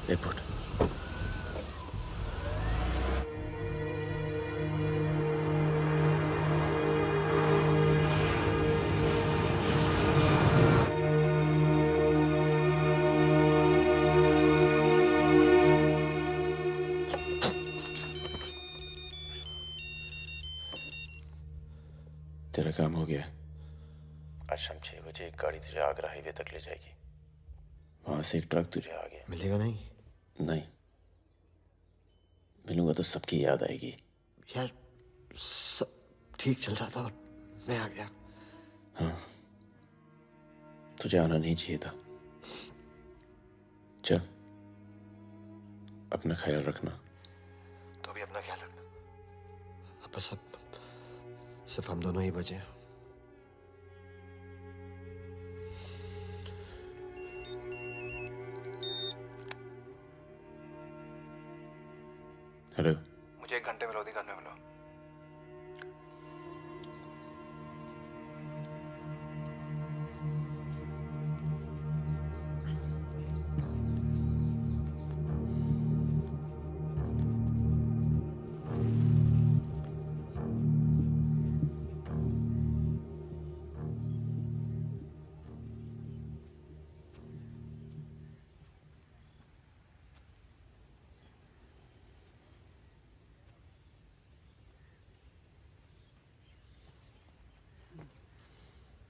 ले पुट। तेरा काम हो गया। आज शाम 6 बजे एक गाड़ी तुझे आगरा हाईवे तक ले जाएगी। वहां से एक ट्रक तुझे आगे मिलेगा नहीं? नहीं, मिलूंगा तो सबकी याद आएगी। यार सब ठीक चल रहा था और मैं आ गया। हाँ, तुझे आना नहीं चाहिए था। चल, अपना ख्याल रखना। तो भी अपना ख्याल रखना। अब बस अब सिर्फ हम दोनों ही बचे हैं। हेलो, मुझे 1 घंटे में लोधीगंज में मिलो।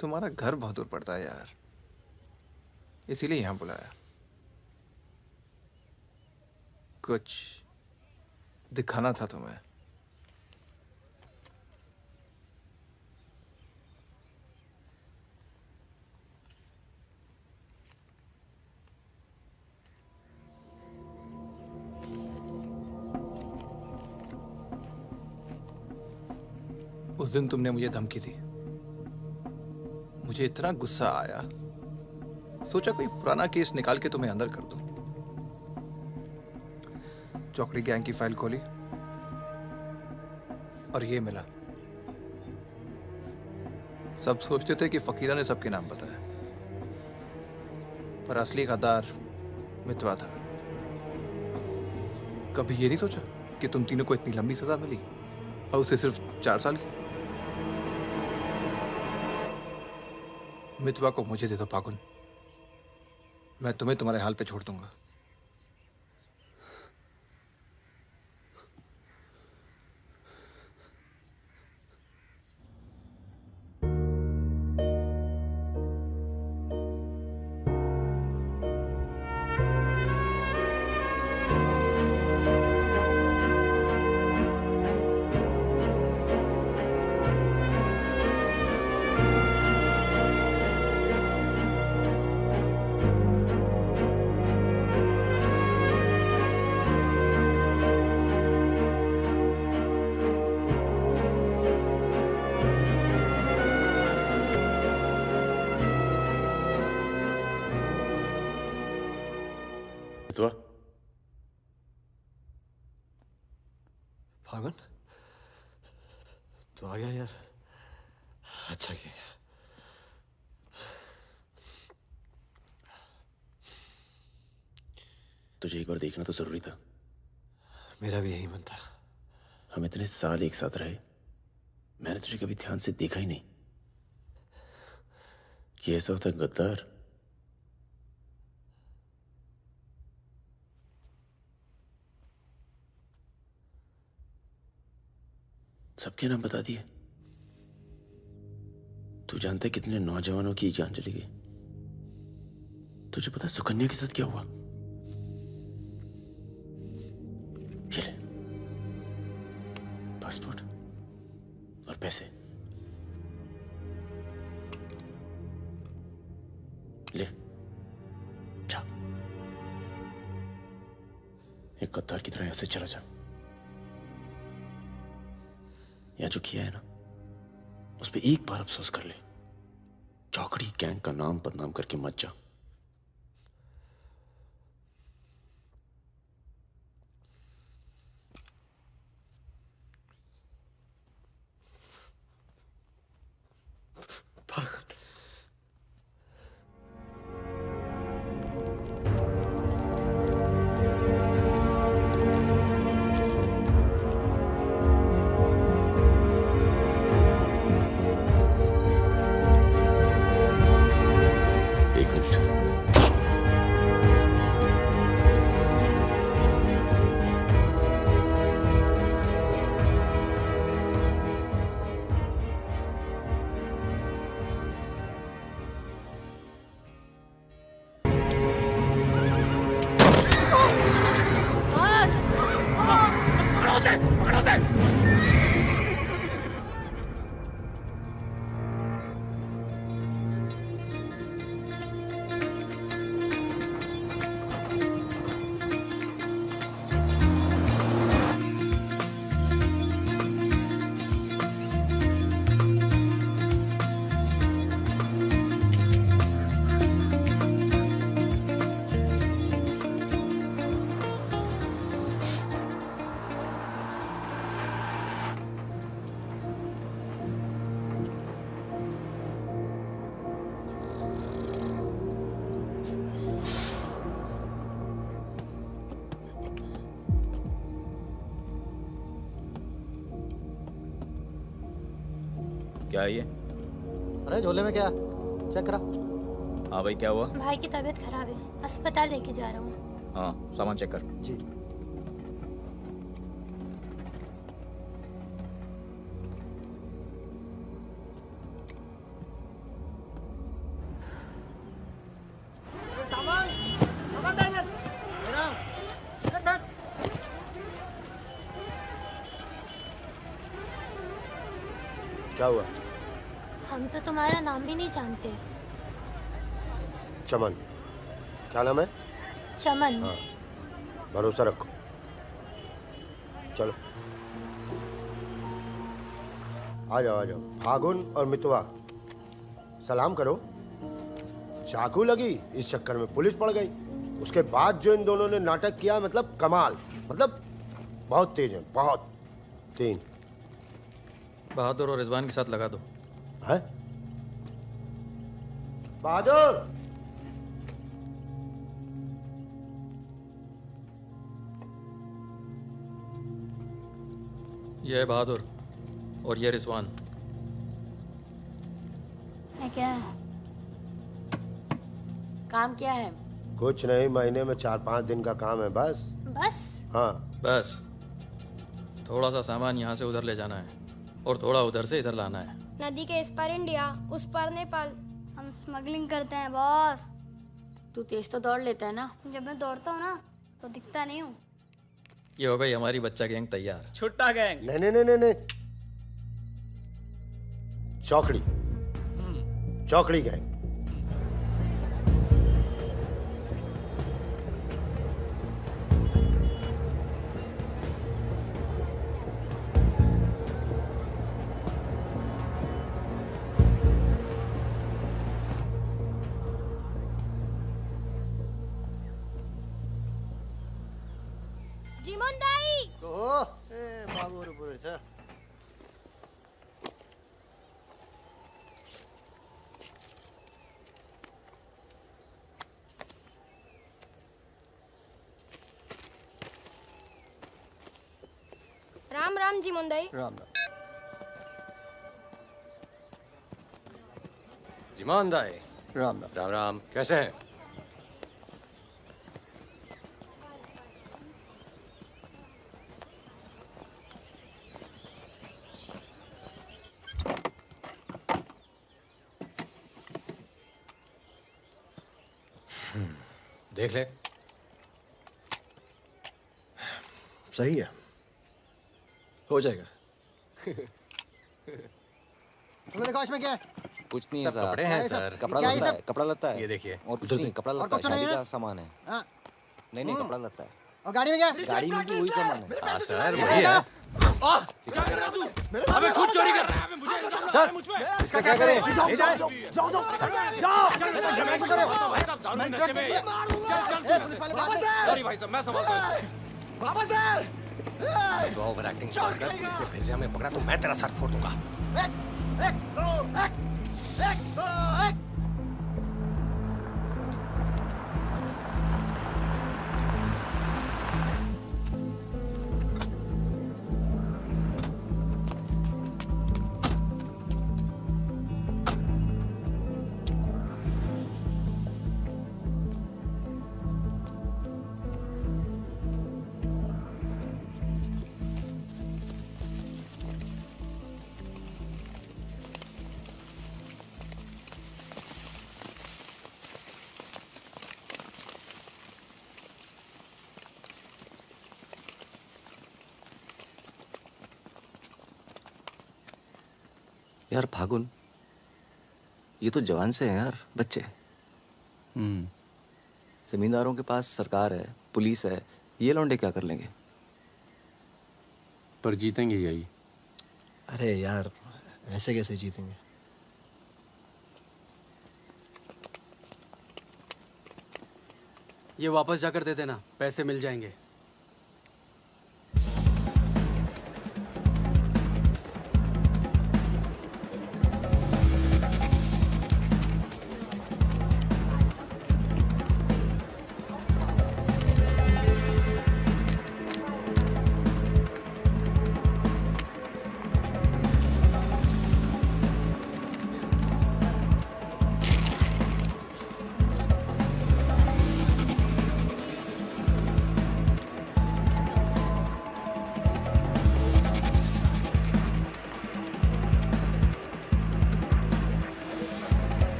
तुम्हारा घर बहुत दूर पड़ता है यार, इसीलिए यहाँ बुलाया। कुछ दिखाना था तुम्हें। उस दिन तुमने मुझे धमकी दी, मुझे इतना गुस्सा आया, सोचा कोई पुराना केस निकाल के तुम्हें अंदर कर दूं। चौकड़ी गैंग की फाइल खोली और ये मिला। सब सोचते थे कि फकीरा ने सबके नाम बताया, पर असली गद्दार मितवा था। कभी ये नहीं सोचा कि तुम तीनों को इतनी लंबी सजा मिली और उसे सिर्फ 4 साल की। मितवा को मुझे दे दो फागुन, मैं तुम्हें तुम्हारे हाल पे छोड़ दूंगा। तो फागुन तो आ गया यार, अच्छा किया। तुझे एक बार देखना तो जरूरी था। मेरा भी यही मन था। हम इतने साल एक साथ रहे, मैंने तुझे कभी ध्यान से देखा ही नहीं। ये ऐसा होता है गद्दार। सबके नाम बता दिए। तू जानता है कितने नौजवानों की जान चली गई? तुझे पता है सुकन्या के साथ क्या हुआ? चले, पासपोर्ट और पैसे ले जा। एक गद्दार की तरह यहां से चला जा। या जो किया है ना, उस पर एक बार अफसोस कर ले। चौकड़ी गैंग का नाम बदनाम करके मत जा। क्या है ये? अरे झोले में क्या? चेक करा। हाँ भाई, क्या हुआ? भाई की तबीयत खराब है, अस्पताल लेके जा रहा हूँ। हाँ, सामान चेक कर। जी। क्या हुआ? हम तो तुम्हारा नाम भी नहीं जानते। चमन। क्या नाम है? चमन। हाँ, भरोसा रखो। चलो आ जाओ आ जाओ। फागुन और मितवा सलाम करो। चाकू लगी, इस चक्कर में पुलिस पड़ गई। उसके बाद जो इन दोनों ने नाटक किया, मतलब कमाल, मतलब बहुत तेज है, बहुत। 3 बहादुर और रिजवान के साथ लगा दो। है? बहादुर! ये है बहादुर और ये रिजवान। है क्या? काम क्या है? कुछ नहीं, महीने में 4-5 दिन का काम है बस। बस? हाँ। बस थोड़ा सा सामान यहाँ से उधर ले जाना है और थोड़ा उधर से इधर लाना है। नदी के इस पार इंडिया, उस पार नेपाल। हम स्मगलिंग करते हैं बॉस। तू तेज तो दौड़ लेता है ना? जब मैं दौड़ता हूँ ना तो दिखता नहीं हूँ। ये हो गई हमारी बच्चा गैंग तैयार। छुट्टा गैंग। नहीं नहीं नहीं नहीं नहीं, चौकड़ी। चौकड़ी गैंग। जीमन दाई। बाबू रे पूरे छ। राम राम जीमन दाई। राम राम। जिमान दाई। राम राम। राम राम, कैसे हैं? देख ले। सही है। हो जाएगा। तुमने देखा इसमें क्या है? कुछ नहीं है सब साहब। कपड़े हैं सर। कपड़ा क्या है लता सब? है, कपड़ा लता है। ये देखिए। और कुछ नहीं, कपड़ा लता है, कुछ नहीं शादी है? का सामान है। हाँ। नहीं कपड़ा लता है। और गाड़ी में क्या है? गाड़ी में भी वही सामान है। हाँ सर, वही है। अबे खुद चोरी कर रहा है। मुझे इसका क्या करें? जाओ झगड़ा क्यों कर रहे हो? भाई साहब, दारू नशे में। चल पुलिस वाले बात नहीं। सॉरी भाई साहब, मैं संभालता हूँ। वापस आ। तो ओवर एक्टिंग स्टार्ट कर। पुलिस ने फिर से हमें पकड़ा तो मैं तेरा सर फोड़ दूंगा। एक दो एक। यार फागुन, ये तो जवान से हैं यार, बच्चे। जमींदारों के पास सरकार है, पुलिस है, ये लौंडे क्या कर लेंगे? पर जीतेंगे यही। अरे यार, ऐसे कैसे जीतेंगे? ये वापस जाकर दे देना, पैसे मिल जाएंगे।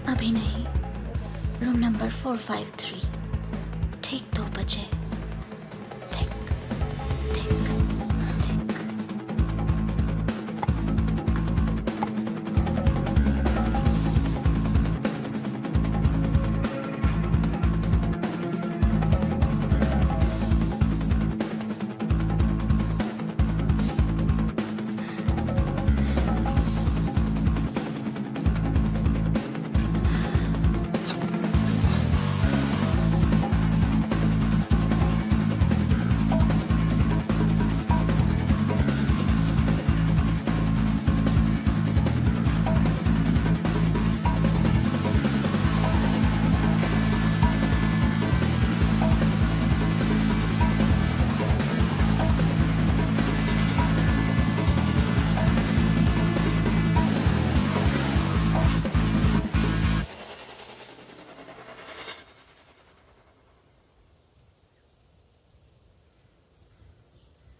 अभी नहीं, रूम नंबर 453, ठीक 2 बजे। ठीक ठीक ठीक।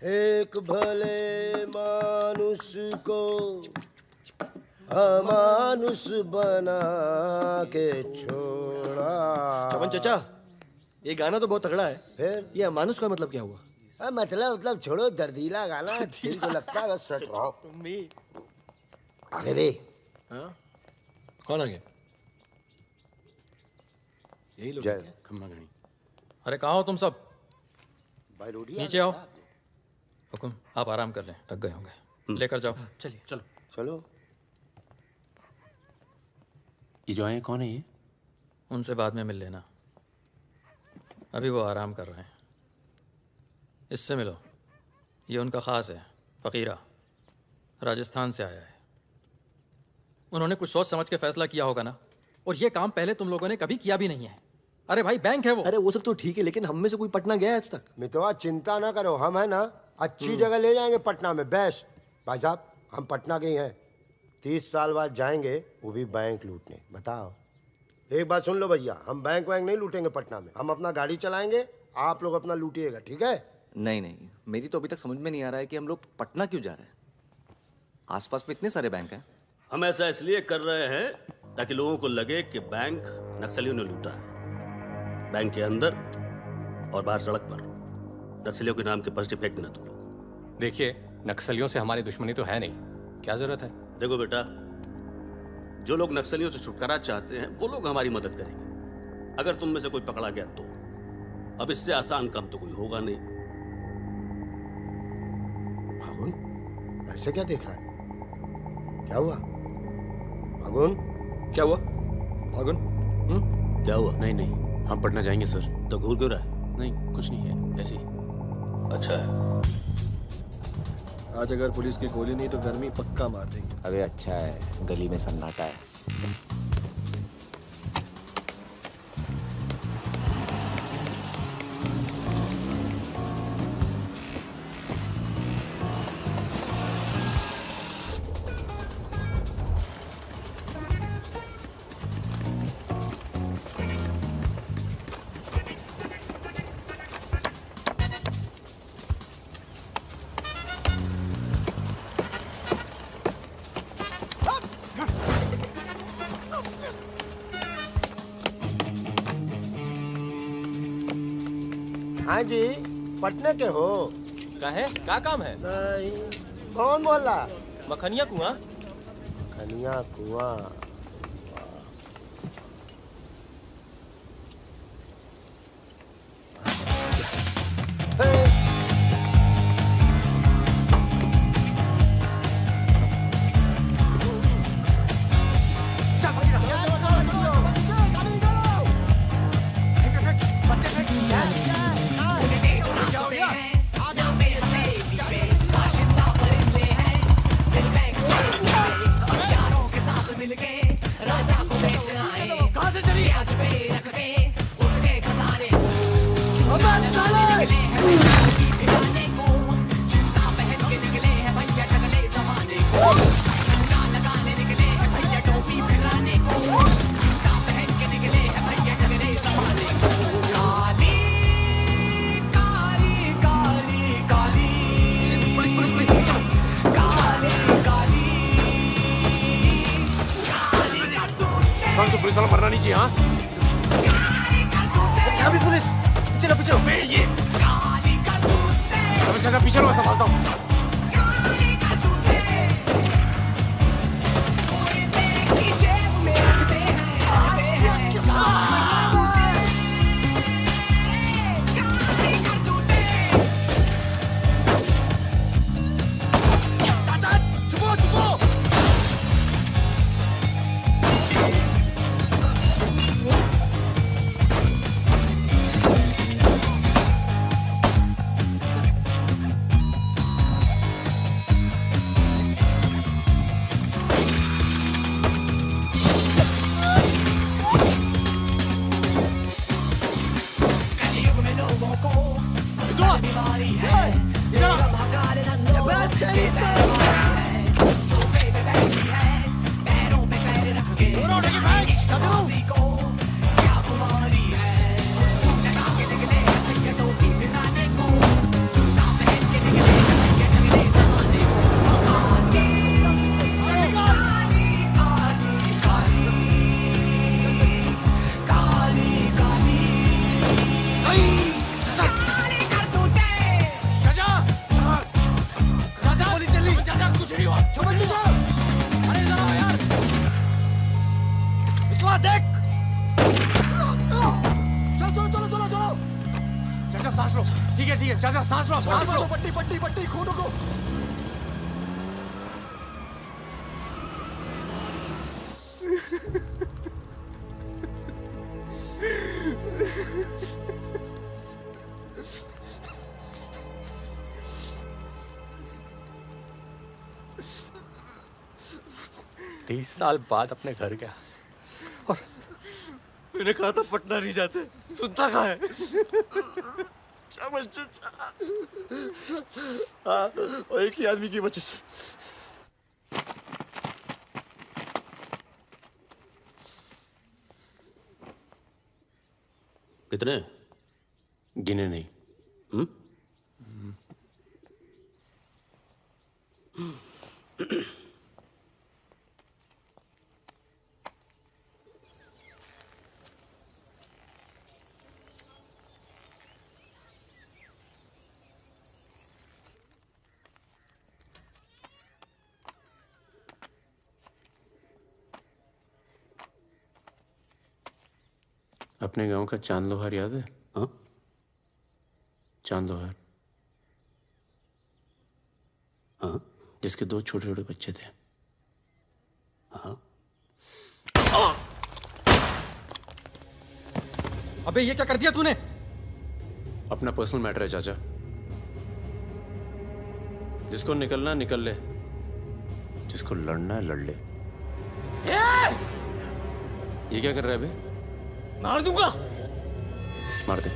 एक भले मानुष को अमानुष बना के छोड़ा। चमन चचा, ये गाना तो बहुत तगड़ा है। फिर ये अमानुष का मतलब क्या हुआ? मतलब छोड़ो, दर्दीला गाना दिल को लगता है बस सट रहा आगे भी। हाँ? कौन आ गया? यही लोग जय खम्मा गणी। अरे कहाँ हो तुम सब? भाई रोटी नीचे आओ। हुकुम, आप आराम कर लें, थक गए होंगे। लेकर जाओ। चलिए चलो। चलो। ये जो आए कौन है ये? उनसे बाद में मिल लेना, अभी वो आराम कर रहे हैं। इससे मिलो, ये उनका ख़ास है, फ़कीरा, राजस्थान से आया है। उन्होंने कुछ सोच समझ के फैसला किया होगा ना, और ये काम पहले तुम लोगों ने कभी किया भी नहीं है। अरे भाई, बैंक है वो। अरे वो सब तो ठीक है, लेकिन हम में से कोई पटना गया है आज तक? मितवा चिंता ना करो, हम है ना अच्छी जगह ले जाएंगे पटना में, बेस्ट। भाई साहब, हम पटना के ही हैं, 30 साल बाद जाएंगे, वो भी बैंक लूटने। बताओ, एक बात सुन लो भैया, हम बैंक वैंक नहीं लूटेंगे पटना में, हम अपना गाड़ी चलाएंगे, आप लोग अपना लूटिएगा, ठीक है? नहीं नहीं, मेरी तो अभी तक समझ में नहीं आ रहा है कि हम लोग पटना क्यों जा रहे हैं। आसपास में इतने सारे बैंक हैं। हम ऐसा इसलिए कर रहे हैं ताकि लोगों को लगे कि बैंक नक्सलियों ने लूटा है। बैंक के अंदर और बाहर सड़क पर नक्सलियों के नाम के पर्चे फेंक देना तुम लोग। देखिए, नक्सलियों से हमारी दुश्मनी तो है नहीं, क्या जरूरत है? देखो बेटा, जो लोग नक्सलियों से छुटकारा चाहते हैं वो लोग हमारी मदद करेंगे। अगर तुम में से कोई पकड़ा गया तो अब इससे आसान काम तो कोई होगा नहीं। फागुन, ऐसे क्या देख रहा है? क्या हुआ फागुन? क्या हुआ फागुन? क्या हुआ? नहीं नहीं, हम पटना जाएंगे सर। तो घूर क्यों रहा है? नहीं, कुछ नहीं है, ऐसे ही। अच्छा है। आज अगर पुलिस की गोली नहीं तो गर्मी पक्का मार देंगे। अबे अच्छा है, गली में सन्नाटा है। हाँ जी, पटना के हो? क्या है? क्या काम है? नहीं, कौन बोला? मखनिया कुआं। खनिया कुआं। तो पुलिस वाला मरना नहीं चाहिए हाँ यहाँ भी पुलिस चलो पीछे ये चाचा पीछे मैं संभालता हूँ साल बाद अपने घर गया और मैंने कहा था पटना नहीं जाते सुनता कहाँ है और एक ही आदमी की वजह से कितने गिने नहीं अपने गांव का चांद लोहार याद है? हाँ? चांद लोहार हाँ? जिसके 2 छोटे छोटे बच्चे थे। हाँ? अबे ये क्या कर दिया तूने? अपना पर्सनल मैटर है चाचा, जिसको निकलना निकल ले, जिसको लड़ना है लड़ ले। ये क्या कर रहा है बे? मार दूंगा। मार दे।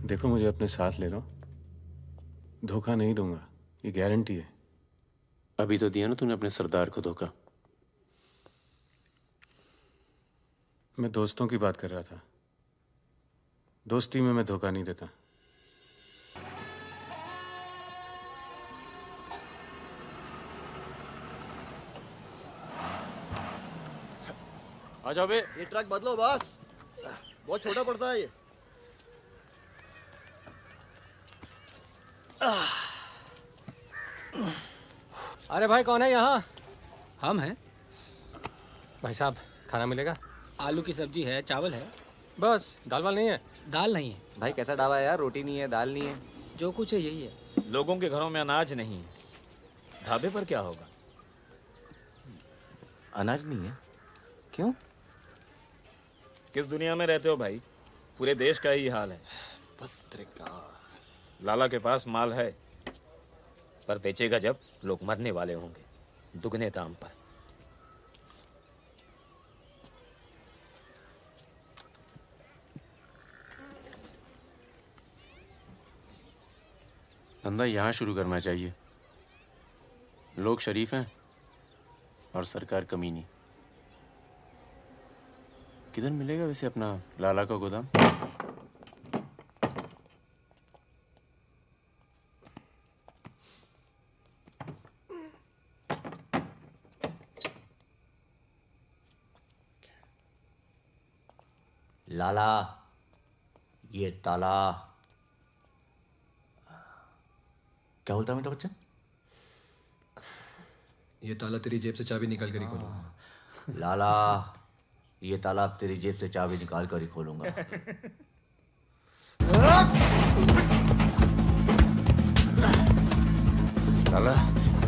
देखो मुझे अपने साथ ले लो, धोखा नहीं दूंगा, ये गारंटी है। अभी तो दिया ना तूने अपने सरदार को धोखा। मैं दोस्तों की बात कर रहा था, दोस्ती में मैं धोखा नहीं देता। आ जाओ बे। ये ट्रक बदलो बॉस, बहुत छोटा पड़ता है ये। अरे भाई कौन है यहाँ? हम हैं। भाई साहब खाना मिलेगा? आलू की सब्जी है, चावल है, बस। दाल वाल नहीं है? दाल नहीं है। भाई कैसा ढाबा है यार, रोटी नहीं है, दाल नहीं है। जो कुछ है यही है। लोगों के घरों में अनाज नहीं है, ढाबे पर क्या होगा? अनाज नहीं है? क्यों? किस दुनिया में रहते हो भाई? पूरे देश का ही हाल है। पत्रकार। लाला के पास माल है, पर बेचेगा जब लोग मरने वाले होंगे, दुगने दाम पर। धंधा यहाँ शुरू करना चाहिए। लोग शरीफ हैं और सरकार कमीनी। किधर मिलेगा वैसे अपना लाला का गोदाम? लाला, ये ताला। क्या बोलता है मेरा बच्चा? ये ताला तेरी जेब से चाबी निकाल कर ही खोलूंगा। लाला, ये ताला अब तेरी जेब से चाबी निकाल कर ही खोलूंगा। लाला,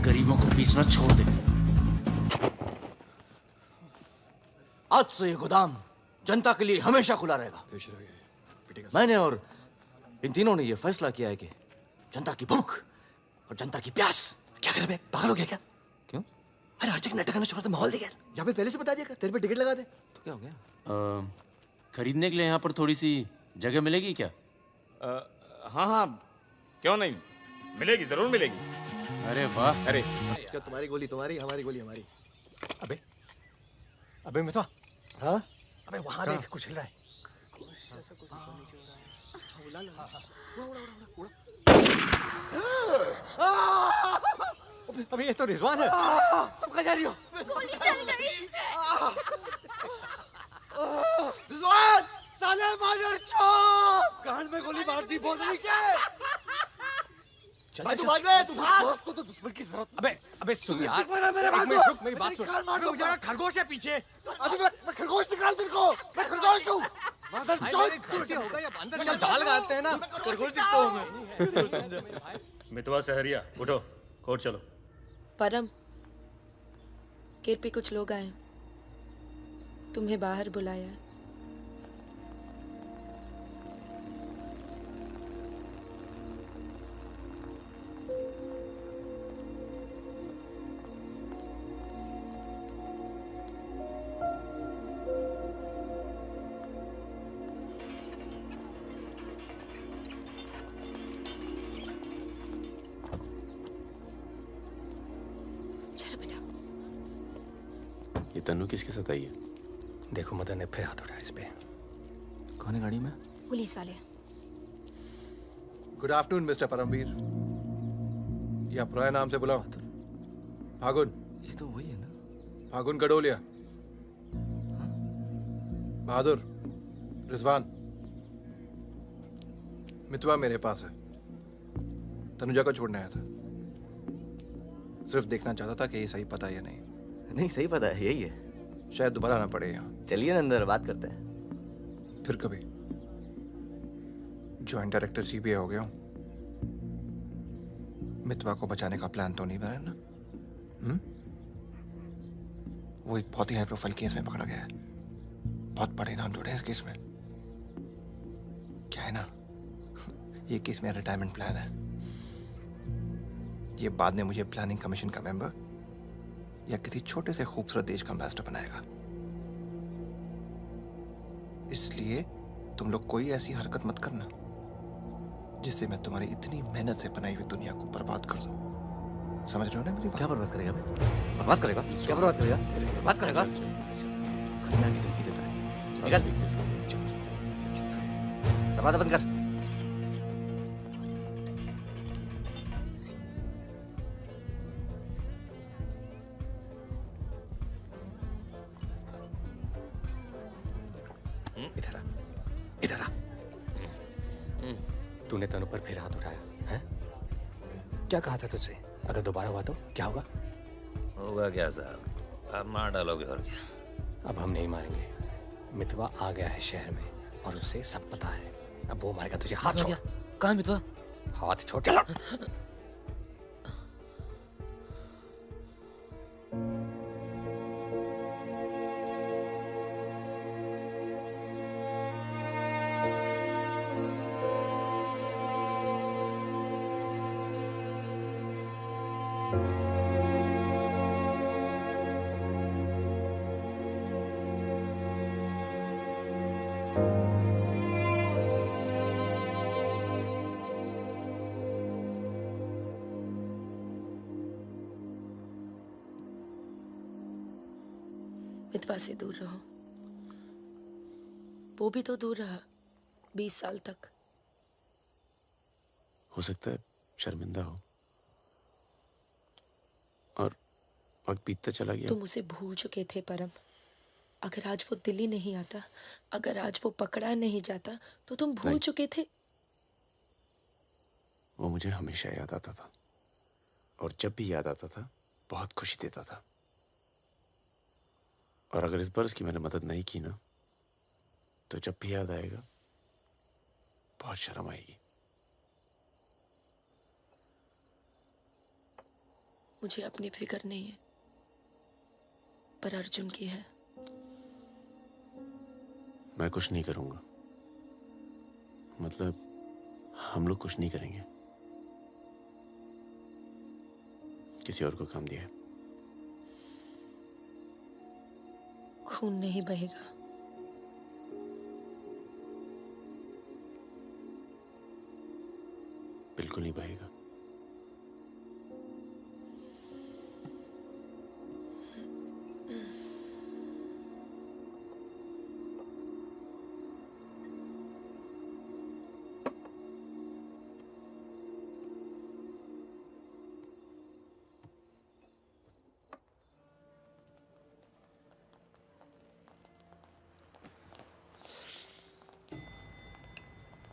गरीबों को पीसना छोड़ दे। आज से ये गोदाम जनता के लिए हमेशा खुला रहेगा। मैंने और इन तीनों ने ये फैसला किया है कि जनता की भूख और जनता की प्यास। क्या कर रहे बे? पागल हो गया क्या? क्यों? अरे हर जगह नाटक करना छोड़ दे, माहौल दे यार। या फिर पहले से बता दिया कर, तेरे पे टिकट लगा दे। तो क्या हो गया? खरीदने के लिए यहाँ पर थोड़ी सी जगह मिलेगी क्या? हाँ हाँ, क्यों नहीं, मिलेगी, जरूर मिलेगी। अरे वाह। अरे क्या तुम्हारी गोली तुम्हारी, हमारी गोली हमारी। अबे अबे मितवा, हाँ अबे वहां देख कुछ हिल रहा है। अबे ये तो रिजवान है। तुम कहाँ जा रही हो? गोली चल गई। रिजवान, साले मादर चौक! कान में गोली मार दी, बोल रही क्या? चल, तू भाग ले, तू दोस्त तो दुश्मन की जरूरत। अबे सुन यार, मेरे बात रुक, मेरी बात सुन। रुक जा, खरगोश है पीछे। अभी मैं खरगोश निकाल तेरे को। मैं खरगोश हूँ। मादर चौक! गलती हो गई, अब अंदर चल, जाल लगाते हैं ना। खरगोश दिखता हूँ मैं। मितवा सहरिया, उठो, कोर्ट चलो। परम, गेट पे कुछ लोग आए, तुम्हें बाहर बुलाया। ये तन्नू किसके साथ आई है? देखो मदन ने फिर हाथ उठाया इस पे। कौन है गाड़ी में? पुलिस वाले। Good afternoon mister Paramvir. या पुराने नाम से बुलाओ। फागुन। ये तो वही है ना? फागुन गडोलिया। बहादुर, रिजवान। मितवा मेरे पास है। तनुजा को छोड़ने आया था। सिर्फ देखना चाहता था कि ये सही पता है या नहीं। नहीं, सही पता है, यही है। शायद दोबारा ना पड़े यहाँ। चलिए ना अंदर बात करते हैं। फिर कभी। जॉइंट डायरेक्टर सीबीआई हो गया हूँ। मितवा को बचाने का प्लान तो नहीं बना ना? वो एक बहुत ही हाई प्रोफाइल केस में पकड़ा गया है। बहुत बड़े नाम जुड़े हैं इस केस में। क्या है ना, ये केस मेरा रिटायरमेंट प्लान है। ये बाद में मुझे प्लानिंग कमीशन का मेंबर या किसी छोटे से खूबसूरत देश का एम्बेसडर बनाएगा। इसलिए तुम लोग कोई ऐसी हरकत मत करना जिससे मैं तुम्हारी इतनी मेहनत से बनाई हुई दुनिया को बर्बाद कर दूं। समझ रहे हो ना मेरी बात? क्या बर्बाद करेगा बे? बर्बाद करेगा? क्या बर्बाद करेगा? बर्बाद करेगा? खन्ना की धमकी देता है। निकल। दरवाजा बंद कर। इधर आ, इधर आ। तूने तनु पर फिर हाथ उठाया है? क्या कहा था तुझसे? अगर दोबारा हुआ तो क्या होगा? होगा क्या साहब, आप मार डालोगे और क्या? अब हम नहीं मारेंगे। मितवा आ गया है शहर में और उसे सब पता है। अब वो मारेगा तुझे। हाथ छोड़। कहाँ है मितवा? हाथ छोड़। चलो। मितवा से दूर रहो। वो भी तो दूर रहा 20 साल तक। हो सकता है शर्मिंदा हो और वक्त बीतता चला गया। तुम उसे भूल चुके थे परम। अगर आज वो दिल्ली नहीं आता, अगर आज वो पकड़ा नहीं जाता, तो तुम भूल चुके थे। वो मुझे हमेशा याद आता था और जब भी याद आता था बहुत खुशी देता था। और अगर इस बार उसकी मैंने मदद नहीं की ना, तो जब भी याद आएगा बहुत शर्म आएगी। मुझे अपनी फिक्र नहीं है, पर अर्जुन की है। मैं कुछ नहीं करूंगा, मतलब हम लोग कुछ नहीं करेंगे। किसी और को काम दिया है। खून नहीं बहेगा। बिल्कुल नहीं बहेगा।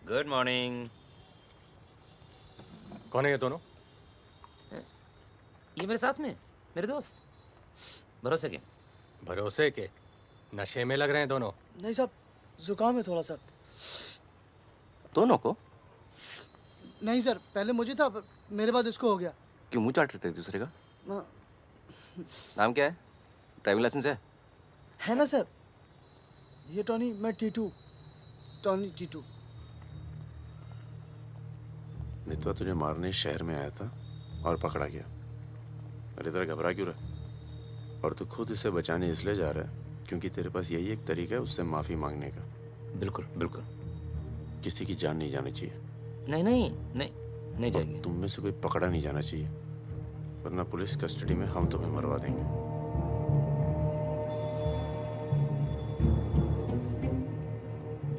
Good morning. कौन है ये दोनों? ये मेरे साथ में मेरे दोस्त। भरोसे के? भरोसे के? नशे में लग रहे हैं दोनों। नहीं साहब, जुकाम है थोड़ा सा। दोनों को? नहीं सर, पहले मुझे था, पर मेरे बाद इसको हो गया। क्यों मुंह चाट रहे थे एक दूसरे का? हाँ। नाम क्या है? ड्राइविंग लाइसेंस है ना सर? ये टॉनी, मैं टीटू। टॉनी टीटू। मितवा तुझे मारने शहर में आया था और पकड़ा गया। अरे तेरा घबरा क्यों रहा? और तू खुद इसे बचाने इसलिए जा रहा है क्योंकि तेरे पास यही एक तरीका है उससे माफी मांगने का। बिल्कुल बिल्कुल। किसी की जान नहीं जानी चाहिए। नहीं नहीं नहीं नहीं जाएगी। तुम में से कोई पकड़ा नहीं जाना चाहिए, वरना पुलिस कस्टडी में हम तुम्हें मरवा देंगे।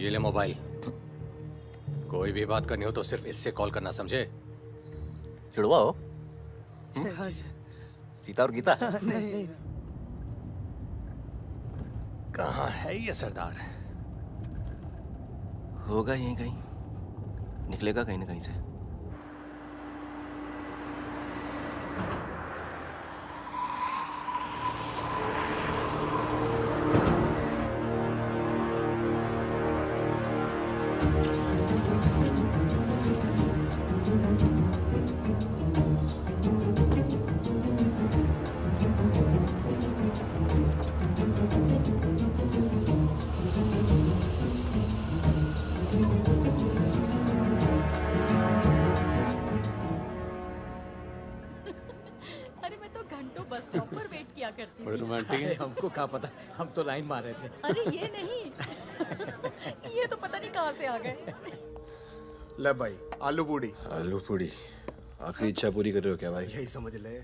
ये ले मोबाइल। कोई भी बात करनी हो तो सिर्फ इससे कॉल करना, समझे? जुड़वा हो? हाँ सर। सीता और गीता? नहीं। कहाँ है ये सरदार? होगा यहीं कहीं, निकलेगा कहीं ना कहीं से। अरे मैं तो घंटों बस स्टॉप पर वेट किया करती बड़े थी। रोमांटिक है। हमको क्या पता, हम तो लाइन मार रहे थे। अरे ये नहीं ये तो पता नहीं कहाँ से आ गए। ले भाई, आलू पूड़ी। आलू पूड़ी? आखिरी इच्छा पूरी कर रहे हो क्या भाई? यही समझ ले।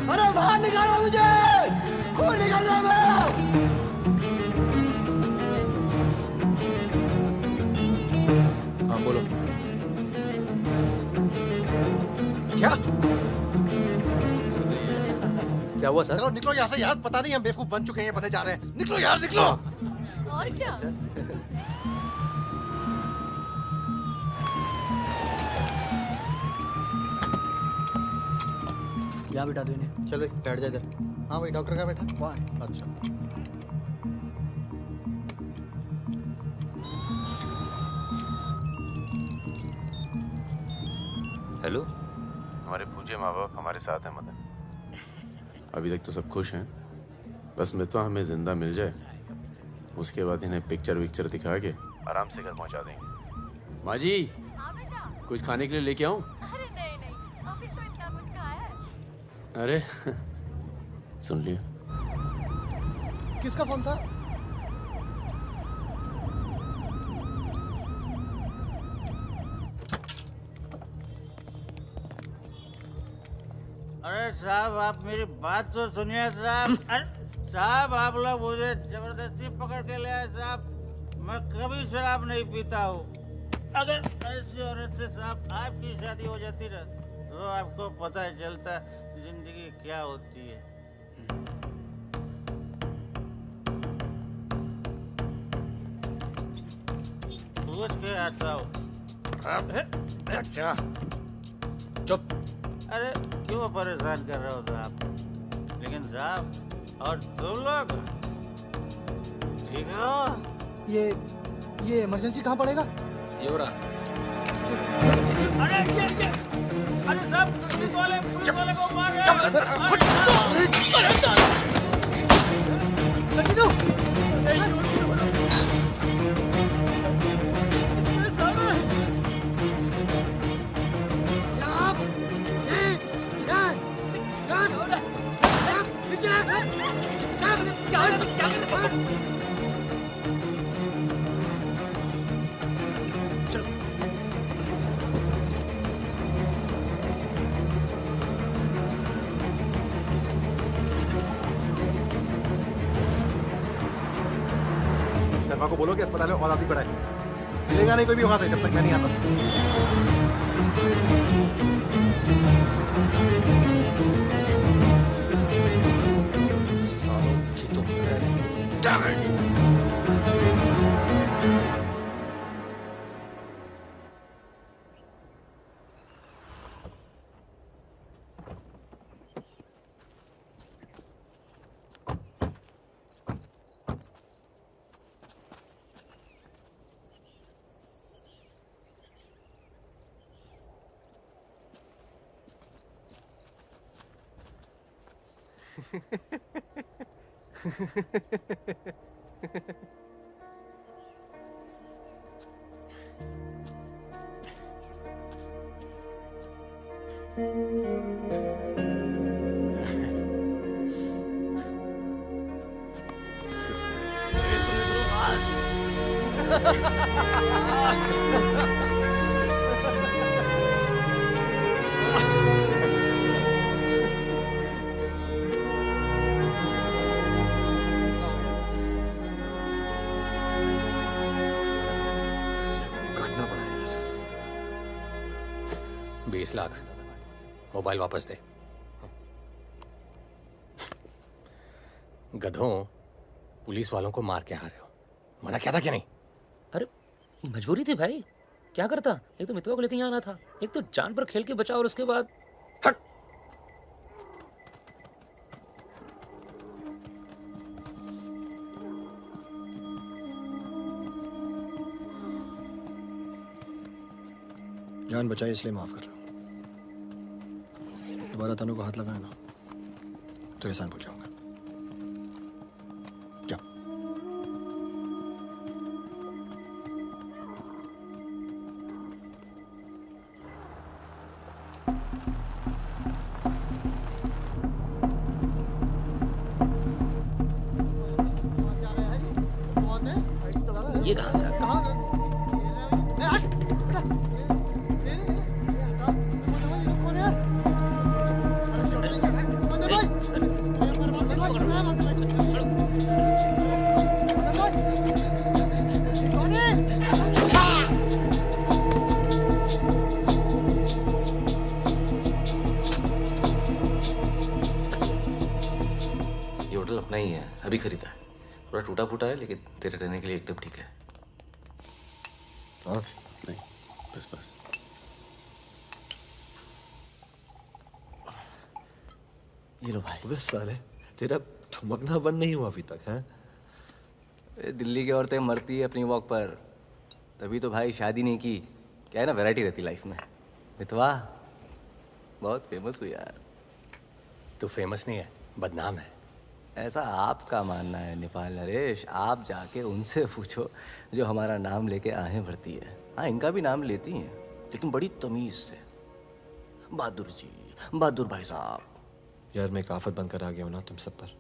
अरे बाहर निकालो मुझे, खून निकल रहा है मेरा। हाँ बोलो। क्या क्या हुआ सर? चलो निकलो यहाँ से यार, पता नहीं हम बेवकूफ बन चुके हैं, बने जा रहे हैं। निकलो यार, निकलो। और क्या? यहाँ बिठा दो इन्हें। चलो बैठ जा इधर। हाँ भाई, डॉक्टर का बैठा वहाँ। अच्छा। हेलो। हमारे पूज्य माँ बाप हमारे साथ हैं मदन। अभी तक तो सब खुश हैं, बस मितवा हमें जिंदा मिल जाए, उसके बाद इन्हें पिक्चर विक्चर दिखा के आराम से घर पहुंचा देंगे। माँ जी, कुछ खाने के लिए लेके आऊं? अरे नहीं नहीं, ऑफिस तो इतना कुछ खाया है। अरे सुन लिया। किसका फोन था? अरे साहब, आप मेरी बात तो सुनिए साहब। अरे साहब, आप लोग मुझे जबरदस्ती पकड़ के ले आए साहब। मैं कभी शराब नहीं पीता हूँ। अगर ऐसी औरत से साहब आपकी शादी हो जाती ना, तो आपको पता चलता जिंदगी क्या होती है। पूछ के आता हूँ। अच्छा चुप। अरे क्यों परेशान कर रहे हो साहब? लेकिन साहब, और तुम लोग ठीक हो? ये इमरजेंसी कहाँ पड़ेगा? ये हो रहा। अरे साहब, पुलिस वाले को मार रहे शर्मा को बोलो कि अस्पताल में और आदमी पड़ा है। मिलेगा नहीं कोई भी वहां से जब तक मैं नहीं आता। सालों की तो Damn it! काटना पड़ा यार। 20 लाख मोबाइल वापस दे। गधों, पुलिस वालों को मार के आ रहे हो, मना क्या था कि नहीं? अरे मजबूरी थी भाई, क्या करता। एक तो मितवा को लेके यहाँ आना था, एक तो जान पर खेल के बचा, और उसके बाद हट। जान बचाई इसलिए माफ कर रहा हूँ। दोबारा तनु को हाथ लगाए ना तो एहसान भूल जाऊंगा। जाओ। ये कहाँ से आ गया? ये होटल अपना ही है, अभी खरीदा है। थोड़ा टूटा फूटा है लेकिन तेरे रहने के लिए एकदम ठीक है। और नहीं, बस बस। ये लो भाई। अबे साले, तेरा थमकना बंद नहीं हुआ अभी तक है? दिल्ली की औरतें मरती है अपनी वॉक पर, तभी तो भाई शादी नहीं की। क्या है ना, वैरायटी रहती लाइफ में। मितवा बहुत फेमस हुई यार। तू फेमस नहीं है, बदनाम है। ऐसा आपका मानना है नेपाल नरेश। आप जाके उनसे पूछो जो हमारा नाम लेके आहें भरती है। हाँ, इनका भी नाम लेती हैं, लेकिन बड़ी तमीज से। बहादुर जी, बहादुर भाई साहब। यार मैं एक आफत बनकर आ गया हूं ना तुम सब पर।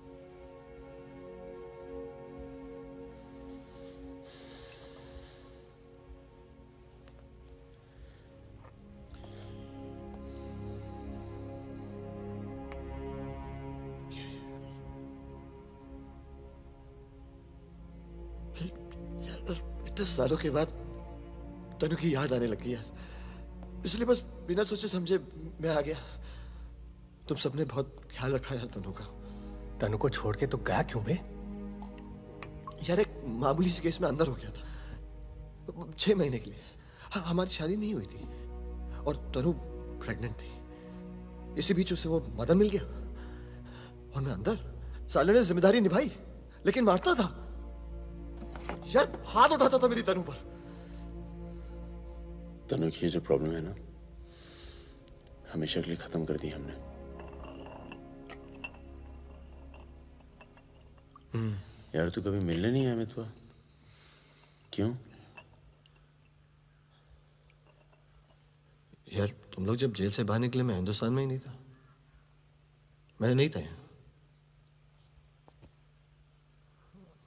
इतने सालों के बाद तनु की याद आने लगी यार, इसलिए बस बिना सोचे समझे मैं आ गया। तुम सबने बहुत ख्याल रखा यार तनु का। तनु को छोड़ के तो गया क्यों बे? यार एक मामूली सी केस में अंदर हो गया था 6 महीने के लिए। हाँ, हमारी शादी नहीं हुई थी और तनु प्रेग्नेंट थी। इसी बीच उसे वो मदन मिल गया और मैं अंदर। साले ने जिम्मेदारी निभाई लेकिन मारता था यार, हाथ उठाता था मेरी तनु पर। तनु की जो प्रॉब्लम है ना, हमेशा के लिए खत्म कर दी हमने। यार तू कभी मिलने नहीं आया मितवा? क्यों? यार तुम लोग जब जेल से बाहर निकले मैं हिंदुस्तान में ही नहीं था। मैं नहीं था यहाँ।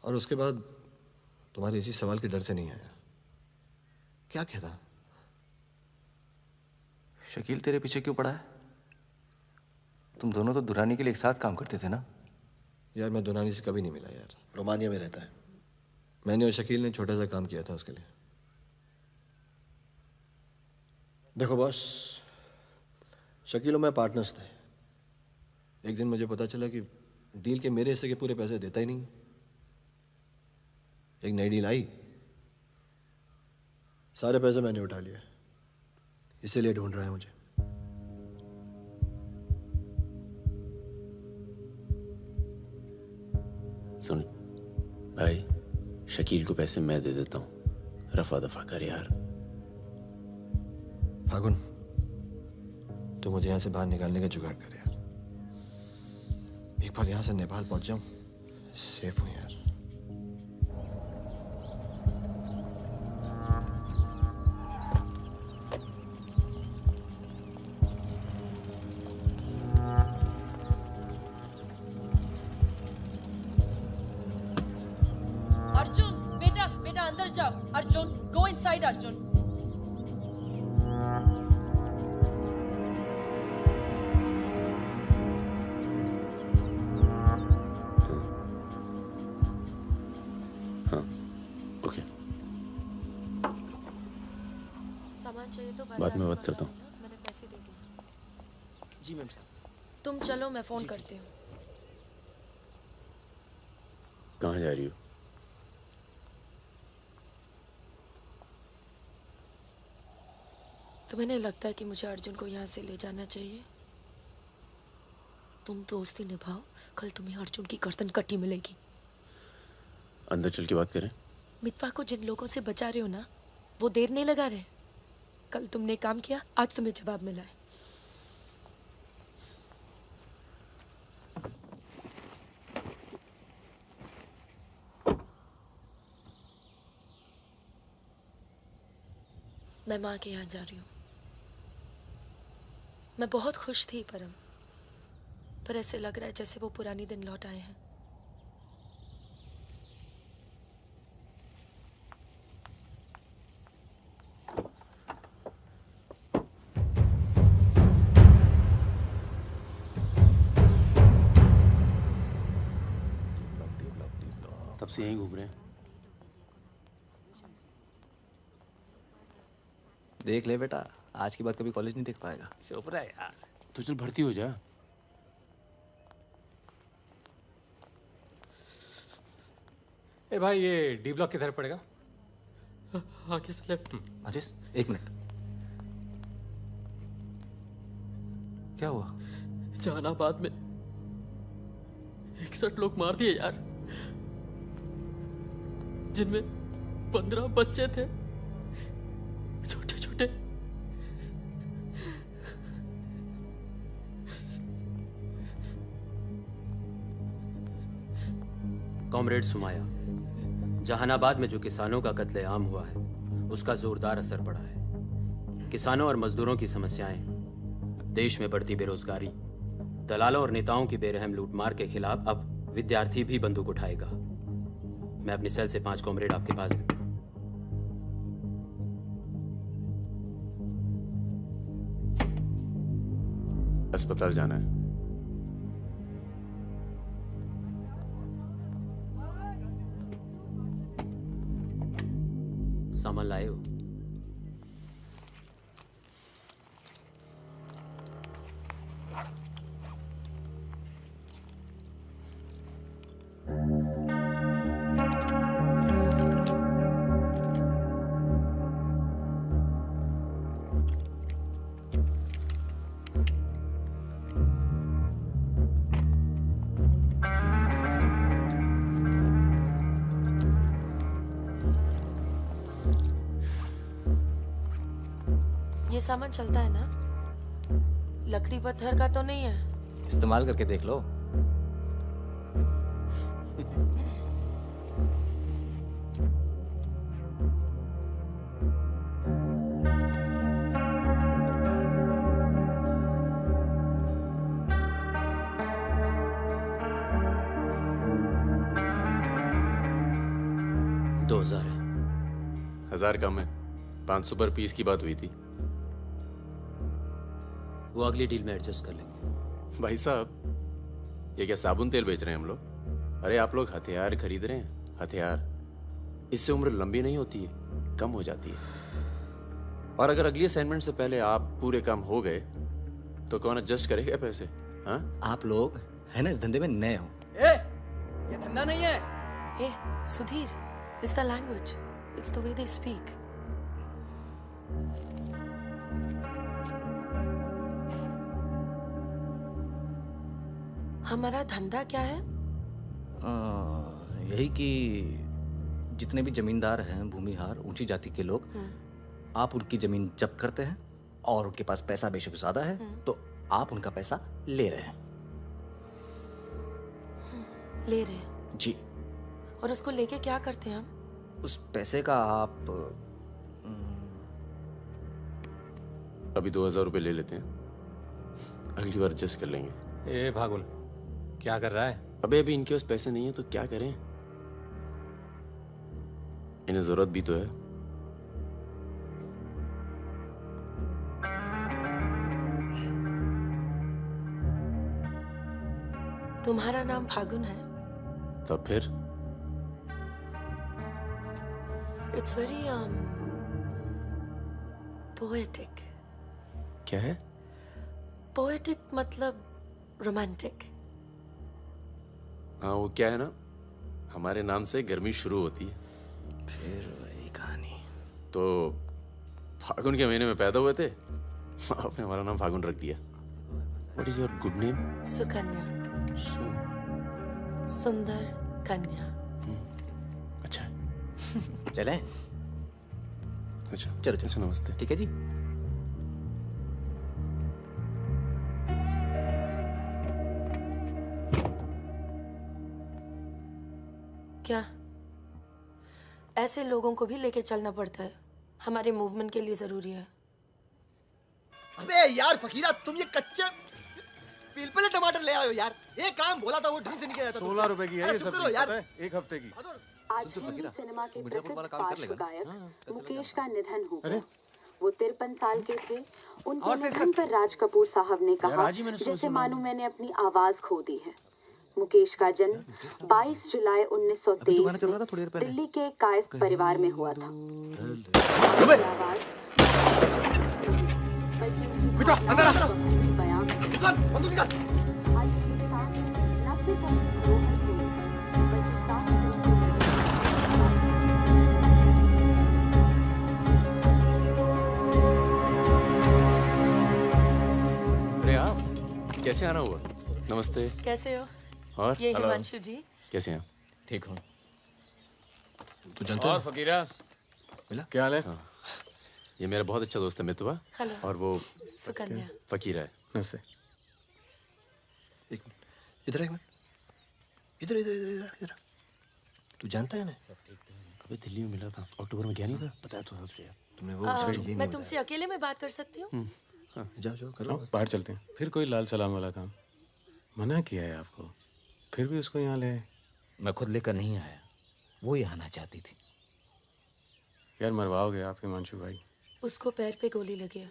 और उसके बाद तुम्हारे इसी सवाल के डर से नहीं आया। क्या कहता? शकील तेरे पीछे क्यों पड़ा है? तुम दोनों तो दुरानी के लिए एक साथ काम करते थे ना? यार मैं दुरानी से कभी नहीं मिला यार, रोमानिया में रहता है। मैंने और शकील ने छोटा सा काम किया था उसके लिए। देखो बॉस, शकील और मैं पार्टनर्स थे। एक दिन मुझे पता चला कि डील के मेरे हिस्से के पूरे पैसे देता ही नहीं। एक नई डील आई, सारे पैसे मैंने उठा लिए। इसीलिए ढूंढ रहा है मुझे। सुन भाई, शकील को पैसे मैं दे देता हूँ, रफा दफा कर यार। फागुन, तो मुझे यहाँ से बाहर निकालने का जुगाड़ कर यार। एक बार यहाँ से नेपाल पहुंच जाऊं, सेफ हूँ यार। अर्जुन, बेटा बेटा अंदर जाओ। Arjun, go inside Arjun. सामान चाहिए तो बाद में बात करता हूँ। मैंने पैसे दे दिए। जी मैम साहब। तुम चलो, मैं फोन करती हूँ। कहाँ जा रही हो? तुम्हें नहीं लगता है कि मुझे अर्जुन को यहाँ से ले जाना चाहिए? तुम दोस्ती निभाओ, कल तुम्हें अर्जुन की गर्दन कटी मिलेगी। अंदर चल के बात करें। मितवा को जिन लोगों से बचा रहे हो ना, वो देर नहीं लगा रहे। कल तुमने काम किया, आज तुम्हें जवाब मिला है। मैं माँ के यहाँ जा रही हूँ। मैं बहुत खुश थी परम, पर ऐसे लग रहा है जैसे वो पुरानी दिन लौट आए हैं। तब से यहीं घूम रहे हैं। देख ले बेटा, आज के बाद कभी कॉलेज नहीं देख पाएगा। चुप रहा यार। तो चल भर्ती हो जा। ए भाई, ये डी ब्लॉक किधर पड़ेगा? आगे से लेफ्ट। आशीष, एक मिनट। क्या हुआ? जहानाबाद में 61 लोग मार दिए यार, जिनमें 15 बच्चे थे, छोटे छोटे। कॉमरेड सुमाया, जहानाबाद में जो किसानों का कत्लेआम हुआ है उसका जोरदार असर पड़ा है। किसानों और मजदूरों की समस्याएं, देश में बढ़ती बेरोजगारी, दलालों और नेताओं की बेरहम लूटमार के खिलाफ अब विद्यार्थी भी बंदूक उठाएगा। मैं अपनी सेल से 5 कॉमरेड आपके पास भी। अस्पताल जाना है। सामान लाए हो? ये सामान चलता है ना? लकड़ी पत्थर का तो नहीं है? इस्तेमाल करके देख लो। दो 2000 है। 1000 कम है, 500 पर पीस की बात हुई थी। वो अगली डील में एडजस्ट कर लेंगे। भाई साहब, ये क्या साबुन तेल बेच रहे हैं हम लोग? अरे आप लोग हथियार खरीद रहे हैं, हथियार। इससे उम्र लंबी नहीं होती है, कम हो जाती है। और अगर अगली असाइनमेंट से पहले आप पूरे काम हो गए तो कौन एडजस्ट करेगा पैसे? हाँ, आप लोग है ना इस धंधे में नए हो। ये धंधा नहीं है। Hey, Sudhir, it's the language. It's the way they speak. हमारा धंधा क्या है? यही कि जितने भी जमींदार हैं, भूमिहार, ऊंची जाति के लोग, आप उनकी जमीन जब्त करते हैं और उनके पास पैसा बेशक ज्यादा है तो आप उनका पैसा ले रहे हैं। ले रहे हैं? जी। और उसको लेके क्या करते हैं हम? उस पैसे का आप अभी 2000 रुपये ले लेते हैं, अगली बार एडजस्ट कर लेंगे। ए भागुल, क्या कर रहा है? अबे अभी इनके पास पैसे नहीं है तो क्या करें? इन्हें जरूरत भी तो है। तुम्हारा नाम फागुन है? तब फिर It's very poetic. क्या है? Poetic मतलब romantic. हाँ, वो क्या है ना, हमारे नाम से गर्मी शुरू होती है। फिर वही कहानी। तो फागुन के महीने में पैदा हुए थे, आपने हमारा नाम फागुन रख दिया। What is your good name? Sukanya. सुंदर कन्या। अच्छा। चलें? अच्छा चलो अच्छा, नमस्ते। ठीक है जी। क्या ऐसे लोगों को भी लेके चलना पड़ता है? हमारे मूवमेंट के लिए जरूरी है। अबे यार फकीरा, तुम ये कच्चे पिलपिले टमाटर ले आए हो यार। ये काम बोला था वो ढंग से नहीं किया जाता। 16 रुपए की है ये चुप सब्जी, करो यार। पता है? एक हफ्ते की। आज हिंदी सिनेमा के प्रसिद्ध पार्श्व गायक मुकेश का निधन हो गया। वो 53 साल के थे। उनके निधन पर राज कपूर साहब ने कहा, जैसे मानो मैंने अपनी आवाज खो दी है। मुकेश का जन्म 22 जुलाई 1923 में दिल्ली के कायस्थ परिवार में हुआ था। अरे आप कैसे आना हुआ? नमस्ते। कैसे हो? और ये हिमांशु जी। कैसे हैं? ठीक हूँ। तू जानता और है? फकीरा मिला? क्या हाल है? हाँ। ये मेरा बहुत अच्छा दोस्त है मितवा। हेलो। और वो सुकन्या। फकीरा है। नमस्ते। एक मिनट, इधर एक मिनट, इधर इधर इधर इधर इधर। तू जानता है ना? अबे दिल्ली में मिला था, अक्टूबर में गया नहीं था, बताया तो था तुझे। तुमने वो मैं तुमसे अकेले में बात कर सकती हूँ? जाओ जाओ करो। बाहर चलते हैं। फिर कोई लाल सलाम वाला काम। मना किया है आपको, फिर भी उसको यहाँ ले आए। मैं खुद लेकर नहीं आया, वो ही आना चाहती थी। यार मरवाओगे आप हिमांशु भाई। उसको पैर पे गोली लगी है,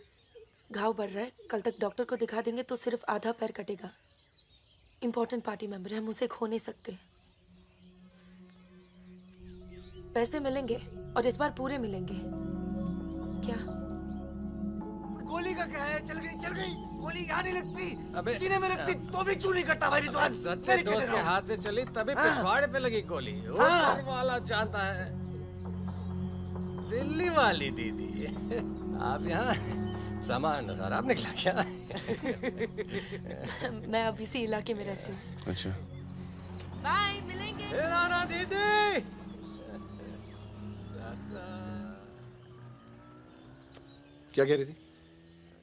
घाव बढ़ रहा है। कल तक डॉक्टर को दिखा देंगे तो सिर्फ आधा पैर कटेगा। इम्पोर्टेंट पार्टी मेंबर है, हम उसे खो नहीं सकते। पैसे मिलेंगे और इस बार पूरे मिलेंगे। क्या गोली का क्या है? चल गई गोली यहाँ नहीं लगती, सीने में लगती तो भी चू नहीं करता भाई रिजवान। सच्चे दोस्त के हाथ से चली तभी पिछवाड़े पे लगी गोली। ऊपर वाला जानता है। दिल्ली वाली दीदी, आप यहाँ सामान खराब निकला क्या? मैं अब इसी इलाके में रहती हूँ। अच्छा, बाय, मिलेंगे। राना दीदी। क्या कह रही थी?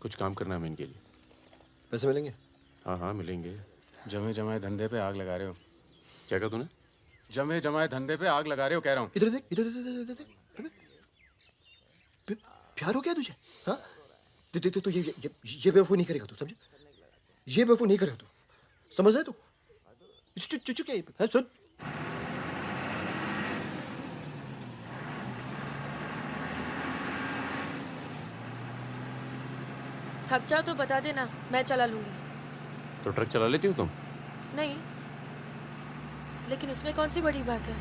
कुछ काम करना है मैं इनके लिए। पैसे मिलेंगे? हाँ मिलेंगे। जमे जमाए धंधे पे आग लगा रहे हो। क्या कहा तूने? जमे जमाए धंधे पे आग लगा रहे हो कह रहा हूँ। इधर देख, इधर प्यार हो गया तुझे? हाँ तो ये बेवकूफ़ नहीं करेगा तू, समझे? ये बेवकूफ़ नहीं करेगा तू, समझ रहा है तू? चुप क्या है? सुन, थक जाओ तो बता देना, मैं चला लूंगी। तो ट्रक चला लेती हो तुम? नहीं, लेकिन इसमें कौन सी बड़ी बात है?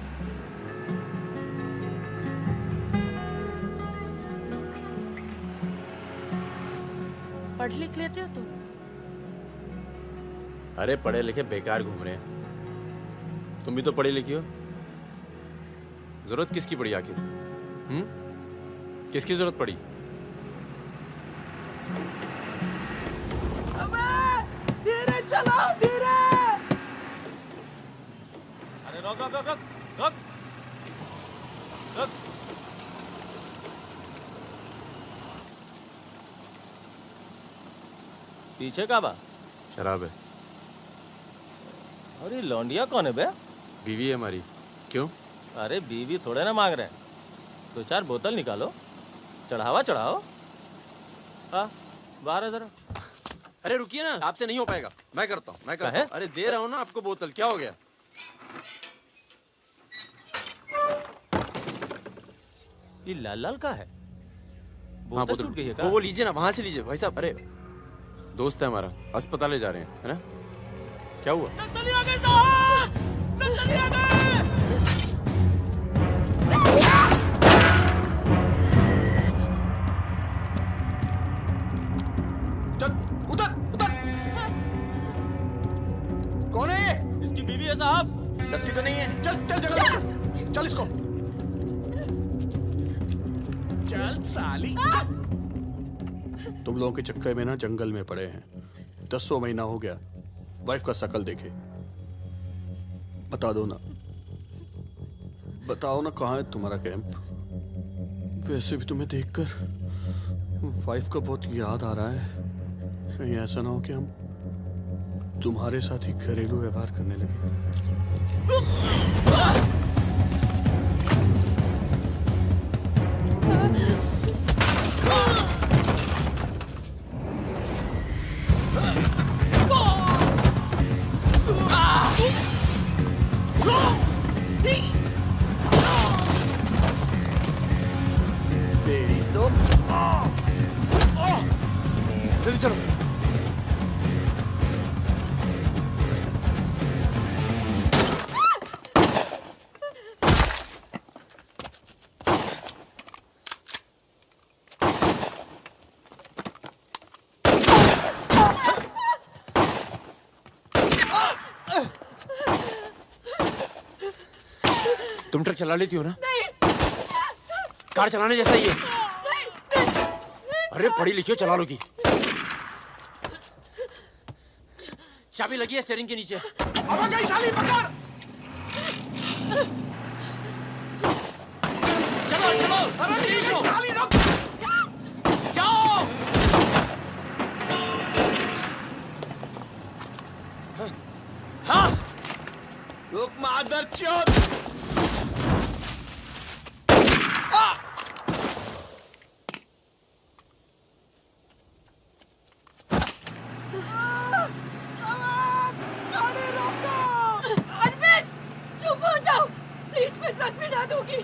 पढ़ लिख लेते हो तुम? अरे पढ़े लिखे बेकार घूम रहे हैं, तुम भी तो पढ़ी लिखी हो। जरूरत किसकी पड़ी आखिर? किसकी जरूरत पड़ी? धीरे चलाओ, धीरे। अरे रोक रोक रोक रोक रोक। पीछे का बा? शराब है। अरे लौंडिया कौन है बे? बीवी है हमारी। क्यों? अरे बीवी थोड़े ना मांग रहे हैं, 2-4 बोतल निकालो, चढ़ावा चढ़ाओ। हाँ बाहर है जरा। अरे रुकिए ना, आपसे नहीं हो पाएगा, मैं करता हूँ। अरे दे रहा हूँ ना आपको बोतल, क्या हो गया? ये लाल लाल का है? हाँ, बोतल टूट गई है क्या? वो लीजिए ना, वहां से लीजिए भाई साहब। अरे दोस्त है हमारा, अस्पताल ले जा रहे हैं, है ना? क्या हुआ? नक्सली आ गए साहब! नक्सली आ गए! चल, उतर! कौन है ये? इसकी बीवी है साहब। लगती तो नहीं है। चल जगह चल इसको। चल साली। तुम लोगों के चक्कर में ना जंगल में पड़े हैं, 10 महीना हो गया। वाइफ का शकल देखे, बता दो ना, बताओ ना कहाँ है तुम्हारा कैंप? वैसे भी तुम्हें देखकर वाइफ का बहुत याद आ रहा है। कहीं ऐसा ना हो कि हम तुम्हारे साथ ही घरेलू व्यवहार करने लगे। तेरी तो जल्दी चलो। तुम ट्रक चला लेती हो ना? कार चलाने जैसा ही है। अरे पढ़ी लिखी हो, चला लोगी। चाबी लगी है स्टीयरिंग के नीचे। अब गई साली, पकड़। चलो चलो। अरे ठीक है साली, रुक। जाओ। हाँ। रुक मादर चोद। ट्रक में डाल दूंगी।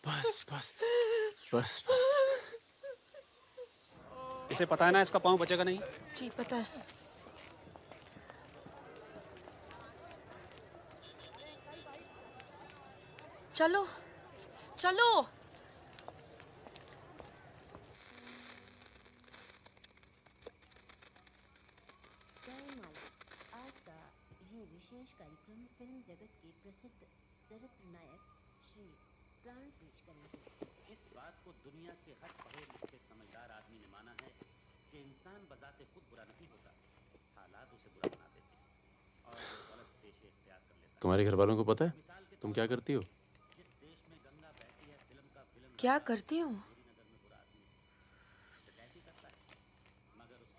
बस बस बस बस। इसे पता है ना इसका पाँव बचेगा नहीं। जी पता है। चलो चलो। आज का ये विशेष कार्यक्रम फिल्म जगत के प्रसिद्ध चरित्र नायक श्री प्राण पेश करेंगे। इस बात को दुनिया के हर पढ़े लिखे समझदार आदमी ने माना है कि इंसान बजाते खुद बुरा नहीं होता, हालात उसे बुरा बना देते हैं और वो गलत पेशे इख्तियार कर लेता है। तुम्हारे घर वालों को पता है तुम क्या करती हो? क्या करती हूँ?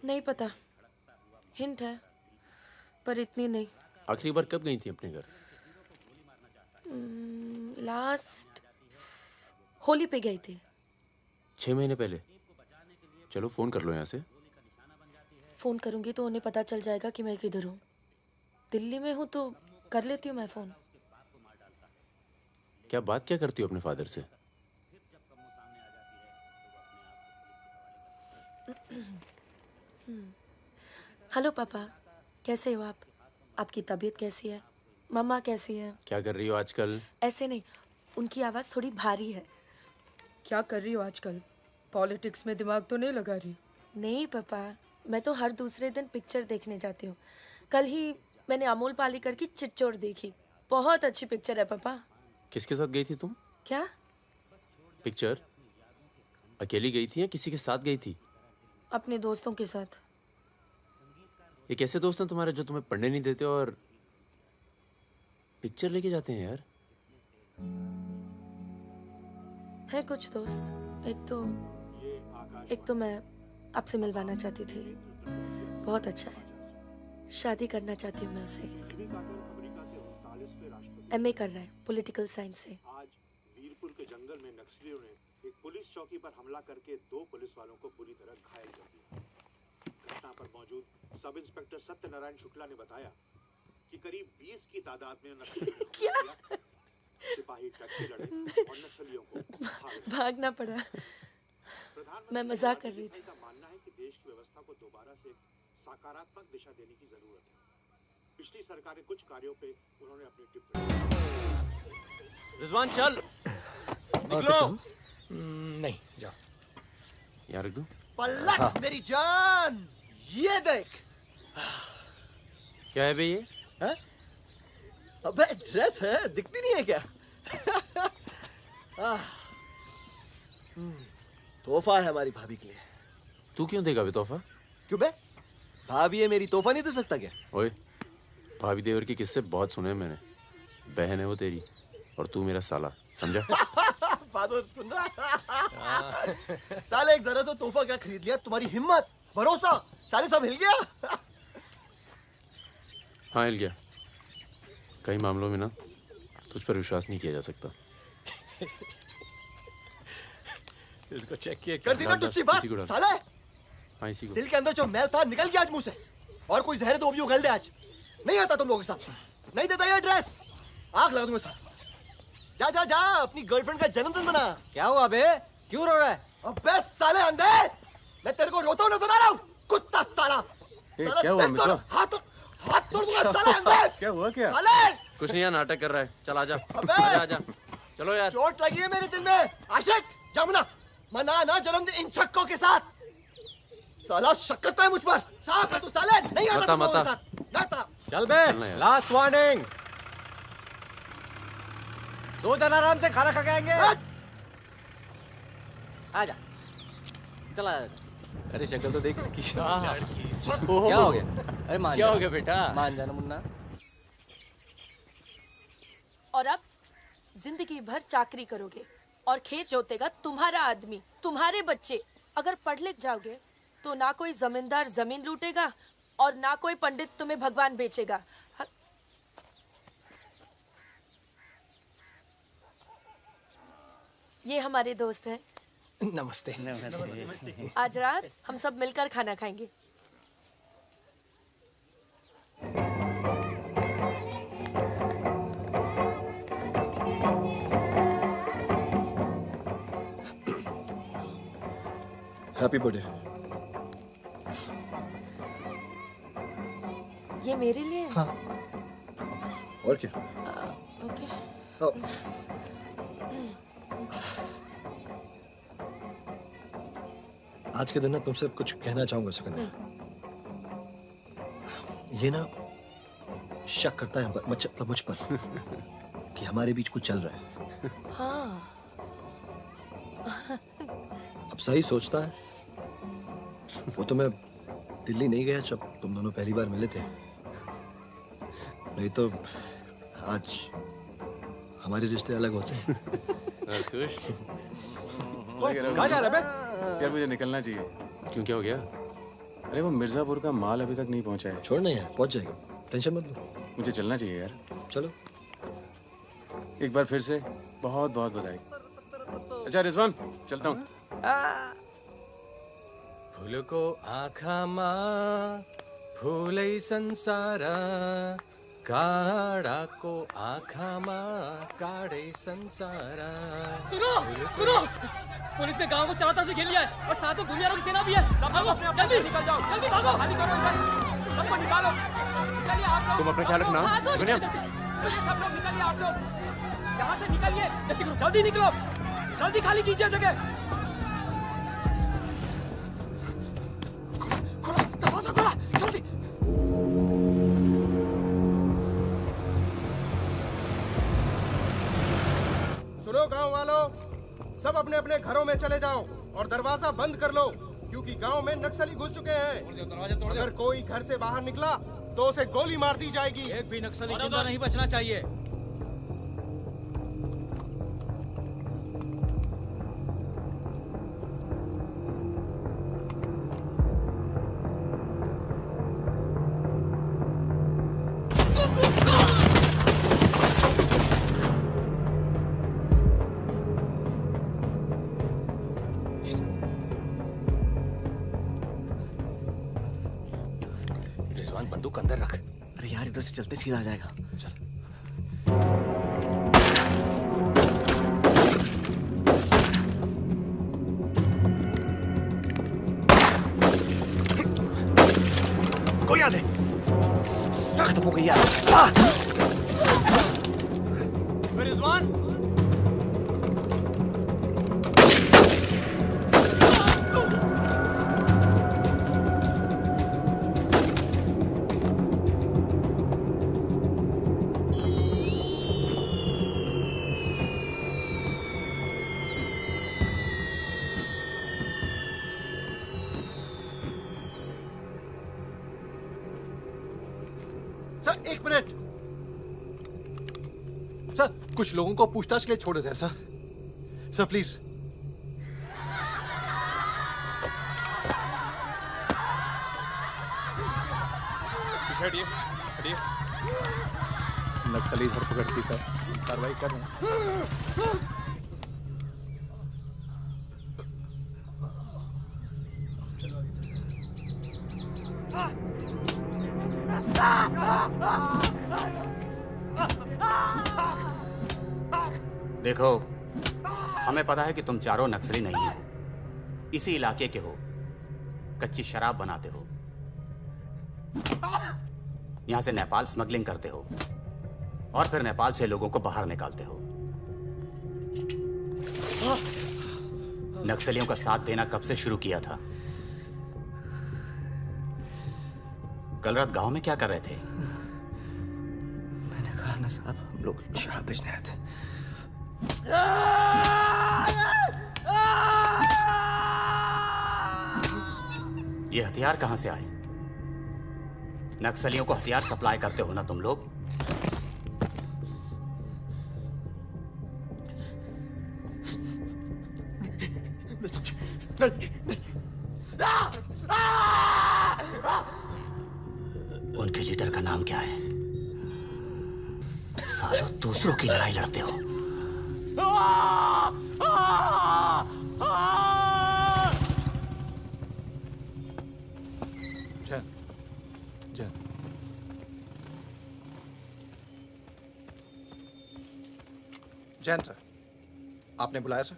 नहीं पता, हिंट है पर इतनी नहीं। आखिरी बार कब गई थी अपने घर? लास्ट होली पे गई थी। 6 महीने पहले। चलो फोन कर लो यहाँ से। फोन करूंगी तो उन्हें पता चल जाएगा कि मैं किधर हूँ। दिल्ली में हूँ तो कर लेती हूँ मैं फोन। क्या बात क्या करती हो अपने फादर से? हेलो पापा, कैसे हो आप? आपकी तबीयत कैसी है? मम्मा कैसी है? क्या कर रही हो आजकल? ऐसे नहीं, उनकी आवाज़ थोड़ी भारी है। क्या कर रही हो आजकल? पॉलिटिक्स में दिमाग तो नहीं लगा रही? नहीं पापा, मैं तो हर दूसरे दिन पिक्चर देखने जाती हूँ। कल ही मैंने अमोल पालेकर की चिट्चोर देखी। बहुत अच्छी पिक्चर है पापा। किसके साथ गई थी तुम? क्या? पिक्चर अकेली गई थी या किसी के साथ गई थी? अपने दोस्तों के साथ। ये कैसे दोस्त हैं तुम्हारे जो तुम्हें पढ़ने नहीं देते और पिक्चर लेके जाते हैं यार? है कुछ दोस्त। एक तो मैं आपसे मिलवाना चाहती थी। बहुत अच्छा है। शादी करना चाहती हूँ मैं उससे। एमए कर रहा है पॉलिटिकल साइंस से। आज वीरपुर के जंगल में नक्सलियों ने एक पुलिस चौकी पर हमला करके 2 पुलिस वालों को बुरी तरह घायल कर दिया। घटना पर मौजूद सब इंस्पेक्टर सत्यनारायण शुक्ला ने बताया कि करीब 20 की तादाद में नक्सलियों सिपाही टक्के लड़े और नक्सलियों को भागना पड़ा। मैं मजाक कर रही थी। का मानना है कि देश की व्यवस्था को दोबारा से सकारात्मक दिशा देने की जरूरत है। पिछली सरकार के कुछ कार्यों पे उन्होंने अपनी टिप्पणी। रिजवान चल निकलो। नहीं जाओ। यार रख दूं? पलट मेरी जान, ये देख। क्या है बे ये? है? अबे ड्रेस है, दिखती नहीं है क्या? तोहफा है हमारी भाभी के लिए। तू क्यों देगा बे तोहफा? क्यों बे? भाभी है मेरी, तोहफा नहीं दे सकता क्या? ओए, भाभी देवर के किस्से बहुत सुने हैं मैंने। बहन है वो तेरी और तू मेरा साला, समझा? बहादुर सुन रहा? साले एक जरा सा तोहफा क्या खरीद लिया? तुम्हारी हिम्मत, भरोसा, साले सब हिल गया। हाँ हिल गया। कई मामलों में ना तुझ पर विश्वास नहीं किया जा सकता। इसको चेक किया कर दी ना तुझी बात साले। हाँ इसी को। दिल के अंदर जो मैल था निकल गया आज मुंह से। और कोई जहर तो भी उगल दे आज। नहीं आता तुम लोगों के साथ। नहीं देता ये ड्रेस, आग लगा दूंगा साथ। जा जा जा, अपनी गर्लफ्रेंड का जन्मदिन मना। क्या हुआ बे? क्यों रो रहा है? अबे साले अंधे, मैं तेरे को रोता हुआ नजर आ रहा हूँ। कुत्ता साला। क्या हुआ मित्रा? हाथ तोड़ दूंगा साले अंधे। क्या हुआ क्या? साले कुछ नहीं यार, नाटक कर रहा है। चल आजा। अबे आजा। चलो यार। चोट लगी है मेरे दिल में। आशिक जमुना मना ना जन्मदिन इन छक्कों के साथ। साला शक करता है मुझ पर। साफ है तू साले, नहीं आता तुम लोगों के साथ। ना आता। चल बे, लास्ट वार्निंग। सो जाना आराम से, खाना खा के आएंगे। आजा चला। अरे शक्ल तो देख इसकी। क्या हो गया? अरे मान क्या जा। हो गया बेटा? मान जाना मुन्ना। और अब जिंदगी भर चाकरी करोगे और खेत जोतेगा तुम्हारा आदमी, तुम्हारे बच्चे। अगर पढ़ लिख जाओगे तो ना कोई जमींदार जमीन लूटेगा और ना कोई पंडित तुम्हें भगवान बेचेगा। ये हमारे दोस्त हैं नमस्ते। आज रात हम सब मिलकर खाना खाएंगे। Happy birthday. ये मेरे लिए है? हाँ। और क्या? ओके। आज के दिन ना तुमसे कुछ कहना चाहूंगा सुकन्या। ये ना शक करता है मतलब मुझ पर कि हमारे बीच कुछ चल रहा है। हाँ। अब सही सोचता है। वो तो मैं दिल्ली नहीं गया जब तुम दोनों पहली बार मिले थे, नहीं तो आज हमारे रिश्ते अलग होते हैं। कहाँ जा रहा है बे? यार मुझे निकलना चाहिए। क्यों, क्या हो गया? अरे वो मिर्जापुर का माल अभी तक नहीं पहुंचा है। छोड़ना यार, पहुंच जाएगा, टेंशन मत लो। मुझे चलना चाहिए यार। चलो। एक बार फिर से बहुत बहुत बधाई। अच्छा रिजवान, चलता हूँ। फूलको आँखामा फुलै संसार, काँडाको आँखामा काँडै संसार। सुनो सुनो, पुलिस ने गांव को चारों तरफ से घेर लिया है और साथ में भूमियारों की सेना भी है। सब लोग अपने जल्दी निकल जाओ, जल्दी भागो, खाली करो इधर, सबको निकालो। निकलिए आप लोग। तुम अपना ख्याल रखना। चलिए सब लोग निकलिए, आप लोग यहाँ से निकलिए, जल्दी करो, जल्दी निकलो, जल्दी खाली कीजिए जगह। दरवाजा खोला, जल्दी। सुनो गांव वालों, सब अपने अपने घरों में चले जाओ और दरवाजा बंद कर लो, क्योंकि गांव में नक्सली घुस चुके हैं। अगर कोई घर से बाहर निकला तो उसे गोली मार दी जाएगी। एक भी नक्सली जिंदा नहीं बचना चाहिए। रिजवान बंदूक अंदर रख। अरे यार इधर से चलते सीधा आ जाएगा। चल। गोलियां दे। खत्म हो गई यार। रिजवान, सर एक मिनट। सर कुछ लोगों को पूछताछ के लिए छोड़ देते हैं सर। Sir please. हटिए हटिए। नक्सली धरपकड़ की सर, कार्रवाई कर रहे हैं। देखो, हमें पता है कि तुम चारों नक्सली नहीं हो, इसी इलाके के हो, कच्ची शराब बनाते हो, यहां से नेपाल स्मगलिंग करते हो और फिर नेपाल से लोगों को बाहर निकालते हो। नक्सलियों का साथ देना कब से शुरू किया था? कल रात गांव में क्या कर रहे थे? मैंने कहा ना साहब, हम लोग शराब बेचने आए थे। ये हथियार कहां से आए? नक्सलियों को हथियार सप्लाई करते हो ना तुम लोग? उनके लीडर का नाम क्या है? सालों दूसरों की लड़ाई लड़ते हो। जैन, जैन, जैन सर, आपने बुलाया सर?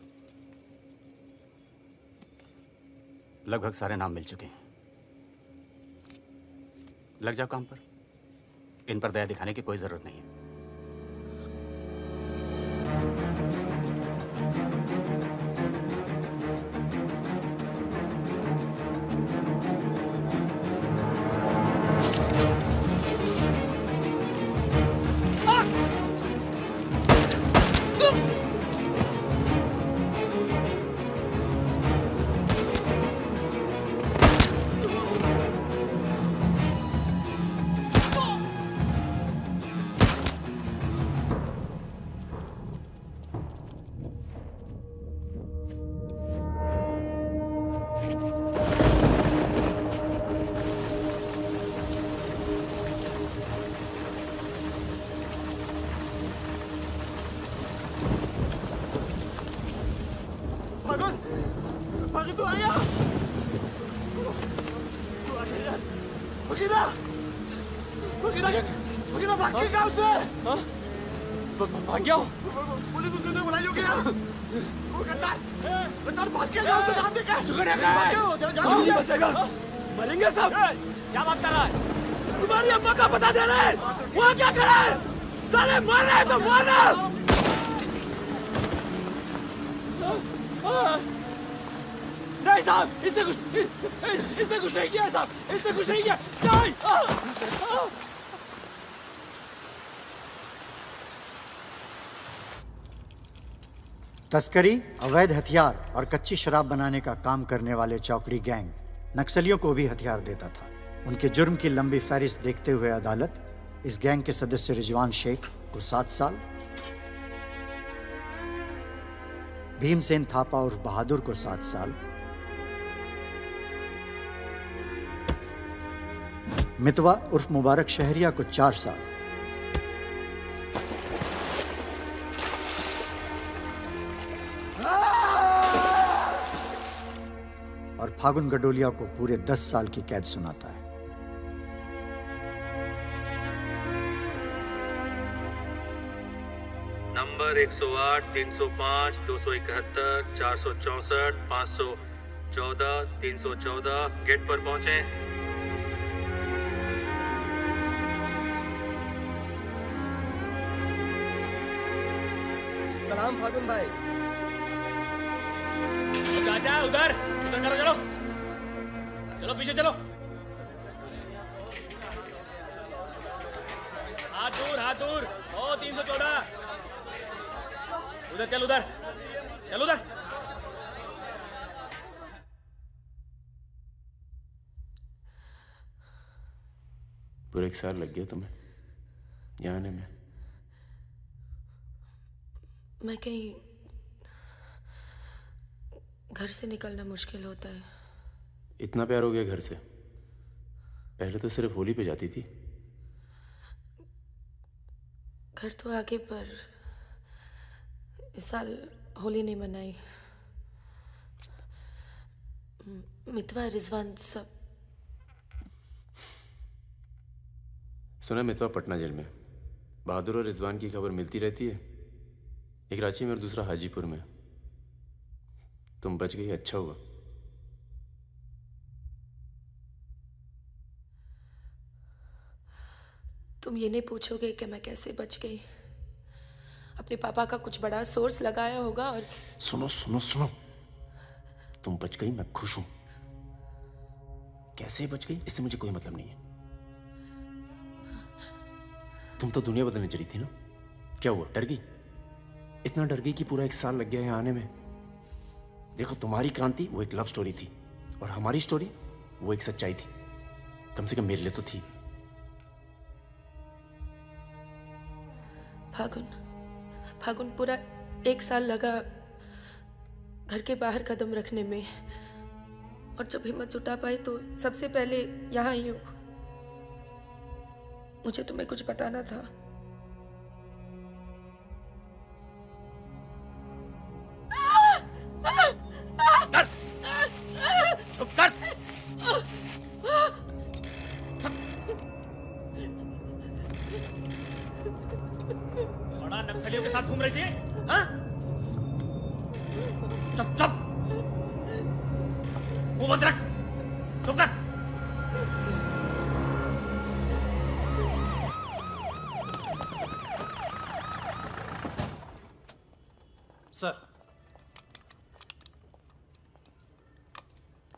लगभग सारे नाम मिल चुके हैं। लग जाओ काम पर। इन पर दया दिखाने की कोई जरूरत नहीं है। भागो, तू आया? भगीना, भगीना, भगीना भाग के गाँव से। भाग गया? पुलिस उसे तो बुलाई होगी यार। वो गद्दार, गद्दार भाग के गाँव से नाम देखा। सुगन्या कहाँ है? कौन नहीं बचेगा? मरेंगे सब। क्या बात कर रहा है? तुम्हारी अम्मा का पता दे रहे हैं। वहाँ क्या कर रहे हैं? साले मर रहे हैं तो मारना। नहीं साहब, इसने कुछ नहीं किया साहब, इसने कुछ नहीं किया। नहीं। तस्करी, अवैध हथियार और कच्ची शराब बनाने का काम करने वाले चौकड़ी गैंग नक्सलियों को भी हथियार देता था। उनके जुर्म की लंबी फहरिस्त देखते हुए अदालत इस गैंग के सदस्य रिजवान शेख को 7 साल, भीमसेन थापा उर्फ बहादुर को 7 साल, मितवा उर्फ मुबारक शहरिया को 4 साल और फागुन गडोलिया को पूरे 10 साल की कैद सुनाता है। नंबर 108, 305, 271, 464, 514, 314 गेट पर पहुंचे। सलाम फागुन भाई। चाचा उधर करो, चलो चलो पीछे चलो। हाथ दूर। ओ 314 उधर चल, उधर। पूरे 1 साल लग गया तुम्हें यहाँ आने में। मैं कहीं घर से निकलना मुश्किल होता है। इतना प्यार हो गया घर से? पहले तो सिर्फ होली पे जाती थी। घर तो आगे, पर इस साल होली नहीं मनाई। मितवा, रिजवान सब। सुना मितवा पटना जेल में। बहादुर और रिजवान की खबर मिलती रहती है, एक रांची में और दूसरा हाजीपुर में। तुम बच गई, अच्छा हुआ। तुम ये नहीं पूछोगे कि मैं कैसे बच गई? अपने पापा का कुछ बड़ा सोर्स लगाया होगा और सुनो, तुम बच गई, मैं खुश हूं। कैसे बच गई इससे मुझे कोई मतलब नहीं है। तुम तो दुनिया बदलने चली थी ना, क्या हुआ? डर गई? इतना डर गई कि पूरा 1 साल लग गया यहाँ आने में। देखो, तुम्हारी क्रांति वो एक लव स्टोरी थी और हमारी स्टोरी वो एक सच्चाई थी। कम से कम मेरे लिए तो थी। फागुन पूरा 1 साल लगा घर के बाहर कदम रखने में, और जब हिम्मत जुटा पाई तो सबसे पहले यहाँ आई हूँ। मुझे तुम्हें कुछ बताना था। नक्सलियों के साथ घूम रही थी? हाँ? चुप चुप, मुंह बंद रख, चुप कर। Sir.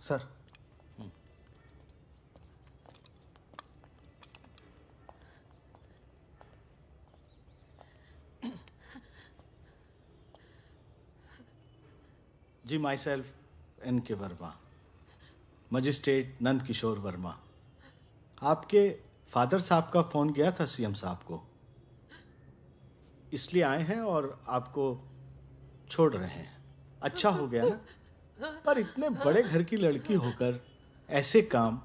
Sir, ji myself N K Verma, magistrate Nand Kishore Verma. आपके फादर साहब का फ़ोन गया था सीएम साहब को, इसलिए आए हैं और आपको छोड़ रहे हैं। अच्छा हो गया ना, पर इतने बड़े घर की लड़की होकर ऐसे काम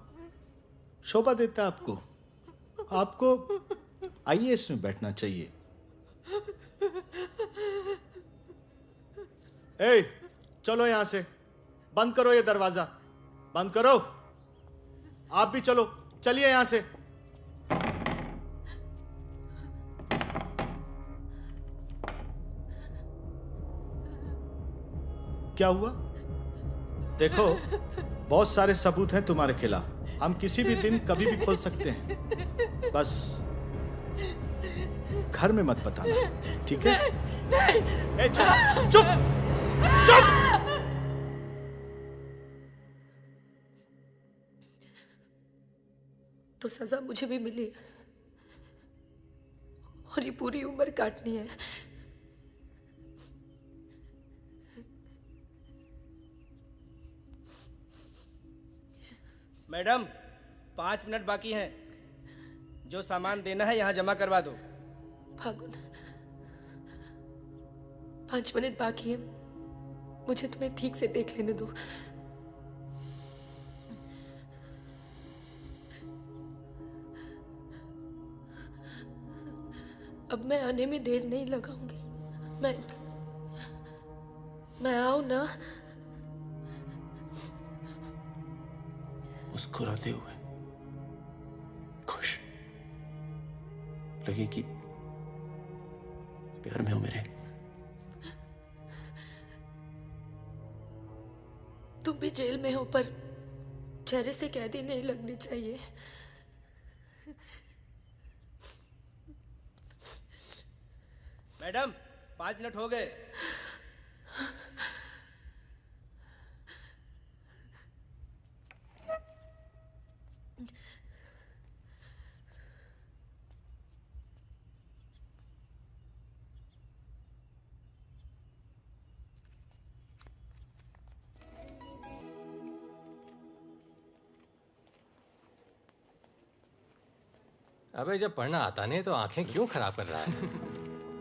शोभा देता आपको। आपको आईएएस में बैठना चाहिए। ए, चलो यहां से, बंद करो ये दरवाजा, बंद करो। आप भी चलो, चलिए यहां से। क्या हुआ? देखो, बहुत सारे सबूत हैं तुम्हारे खिलाफ। हम किसी भी दिन कभी भी खोल सकते हैं। बस घर में मत बताना, ठीक है? ए, चुप चुप चुप। तो सजा मुझे भी मिली है और ये पूरी उम्र काटनी है। मैडम, 5 मिनट बाकी हैं। जो सामान देना है यहाँ जमा करवा दो। फागुन, 5 मिनट बाकी है, मुझे तुम्हें ठीक से देख लेने दो। अब मैं आने में देर नहीं लगाऊंगी। मैं आऊं ना? मुस्कुराते हुए, खुश, लगे कि प्यार में हो मेरे। तुम भी जेल में हो, पर चेहरे से कैदी नहीं लगनी चाहिए। मैडम, 5 मिनट हो गए। अबे जब पढ़ना आता नहीं तो आंखें क्यों खराब कर रहा है?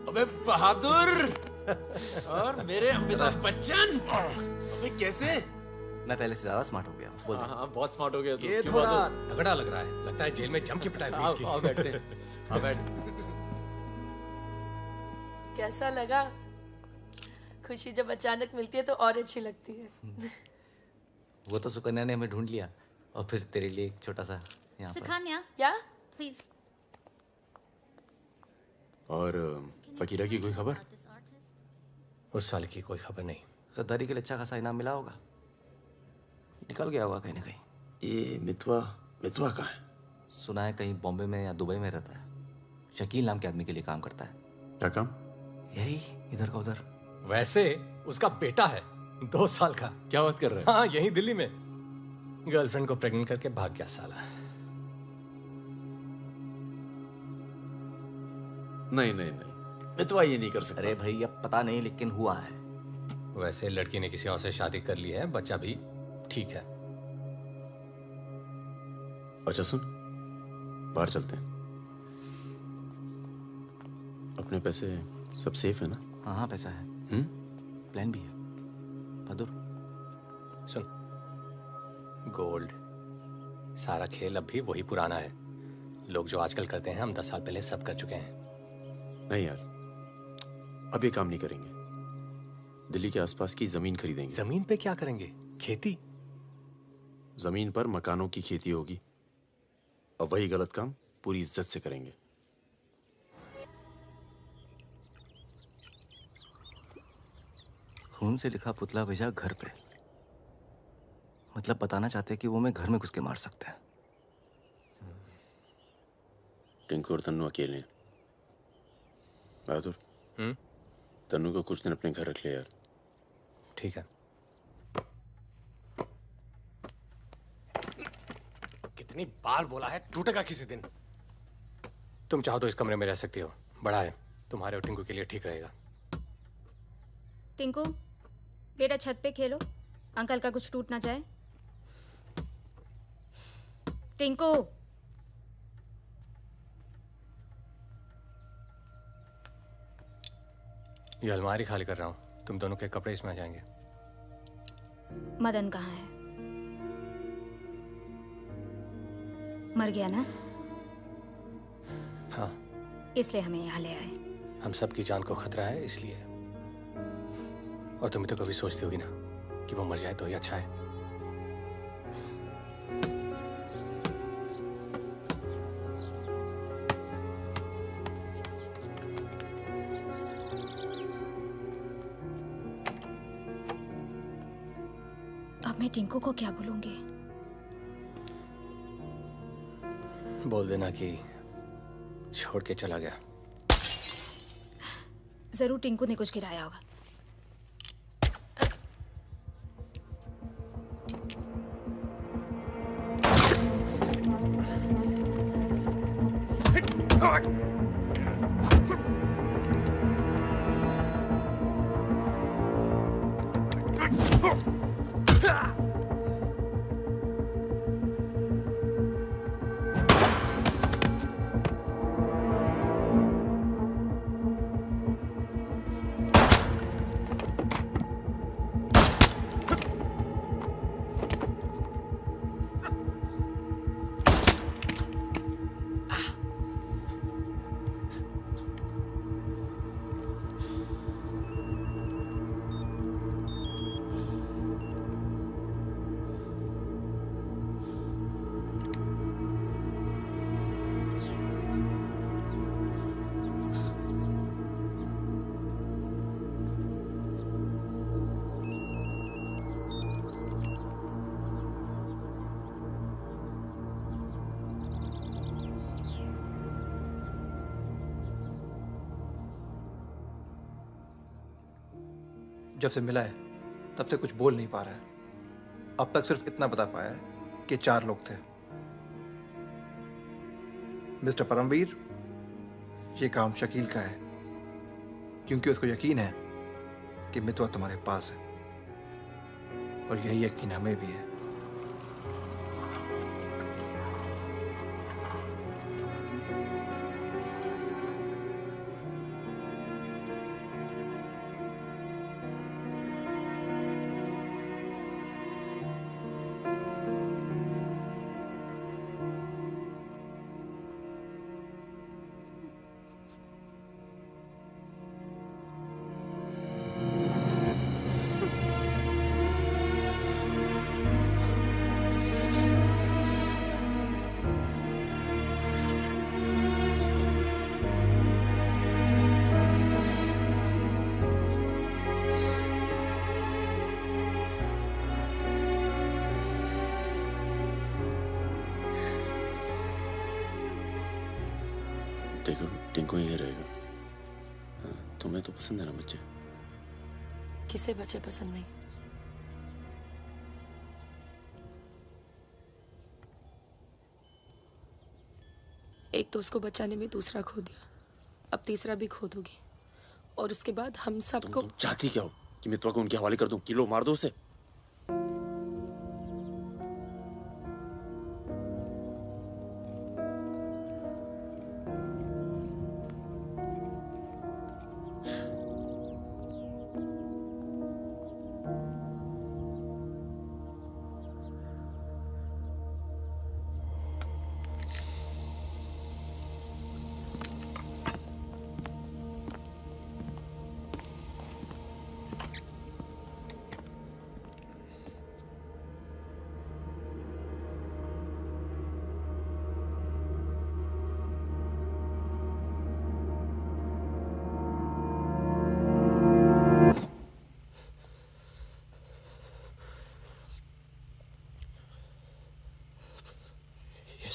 अबे बहादुर और मेरे अमिताभ बच्चन, अबे कैसे? मैं पहले से ज्यादा स्मार्ट हो गया। बोल दे। हाँ, बहुत स्मार्ट हो गया तू। ये क्यों थोड़ा बहादुर? तगड़ा लग रहा है। लगता है जेल में जम के पिटाई हुई इसकी। आओ बैठते हैं। हाँ बैठ। कैसा लगा? खुशी जब अचानक मिलती है तो और अच्छी लगती है। वो तो सुकन्या ने हमें ढूंढ लिया और फिर तेरे लिए एक छोटा सा यहाँ पर। सुकन्या, या प्लीज। और फकीरा की कोई खबर? उस साल की कोई खबर नहीं। गद्दारी के लिए अच्छा खासा इनाम मिला होगा, निकल गया होगा कहीं ना कहीं। ये मितवा कहाँ है? सुना है कहीं बॉम्बे में या दुबई में रहता है। शकील नाम के आदमी के लिए काम करता है। क्या काम? यही इधर का उधर। वैसे उसका बेटा है 2 साल का। क्या बात कर रहा है? हाँ, यहीं दिल्ली में गर्लफ्रेंड को प्रेग्नेंट करके भाग गया साला। नहीं, मितवा ये नहीं कर सकता। अरे भाई, अब पता नहीं लेकिन हुआ है। वैसे लड़की ने किसी और से शादी कर ली है, बच्चा भी ठीक है। अच्छा सुन, बाहर चलते हैं। अपने पैसे सब सेफ है ना? हाँ, पैसा है। प्लान भी है। बहादुर सुन, गोल्ड सारा खेल अब भी वही पुराना है। लोग जो आजकल करते हैं हम 10 साल पहले सब कर चुके हैं। नहीं यार, अब ये काम नहीं करेंगे। दिल्ली के आसपास की जमीन खरीदेंगे। जमीन पे क्या करेंगे? खेती? जमीन पर मकानों की खेती होगी और वही गलत काम पूरी इज्जत से करेंगे। खून से लिखा पुतला भेजा घर पे। मतलब बताना चाहते हैं कि वो मैं घर में घुस के मार सकते हैं। टिंकू और तन्नू अकेले हैं। बहादुर, तन्नू को कुछ दिन अपने घर रख ले यार। ठीक है। कितनी बार बोला है, टूटेगा किसी दिन। तुम चाहो तो इस कमरे में रह सकती हो, बड़ा है, तुम्हारे और टिंकू के लिए ठीक रहेगा। टिंकू बेटा छत पे खेलो, अंकल का कुछ टूट ना जाए। टिंकू ये अलमारी खाली कर रहा हूँ, तुम दोनों के कपड़े इसमें आ जाएंगे। मदन कहाँ है? मर गया ना? हाँ, इसलिए हमें यहाँ ले आए। हम सबकी जान को खतरा है इसलिए। और तुम भी तो कभी सोचती होगी ना कि वो मर जाए तो ही अच्छा है। अब मैं टिंकू को क्या बोलूंगी? बोल देना कि छोड़ के चला गया। जरूर टिंकू ने कुछ गिराया होगा। जब से मिला है तब से कुछ बोल नहीं पा रहा है। अब तक सिर्फ इतना बता पाया है कि 4 लोग थे। मिस्टर परमवीर, ये काम शकील का है क्योंकि उसको यकीन है कि मितवा तुम्हारे पास है, और यही यकीन हमें भी है। देखो, टिंकू यही रहेगा। हाँ, तुम्हें तो पसंद है ना बच्चे? किसे बच्चे पसंद नहीं? एक तो उसको बचाने में दूसरा खो दिया, अब तीसरा भी खो दोगी, और उसके बाद हम सबको। तुम चाहती क्या हो कि मितवा को उनके हवाले कर दूं? किलो मार दो उसे।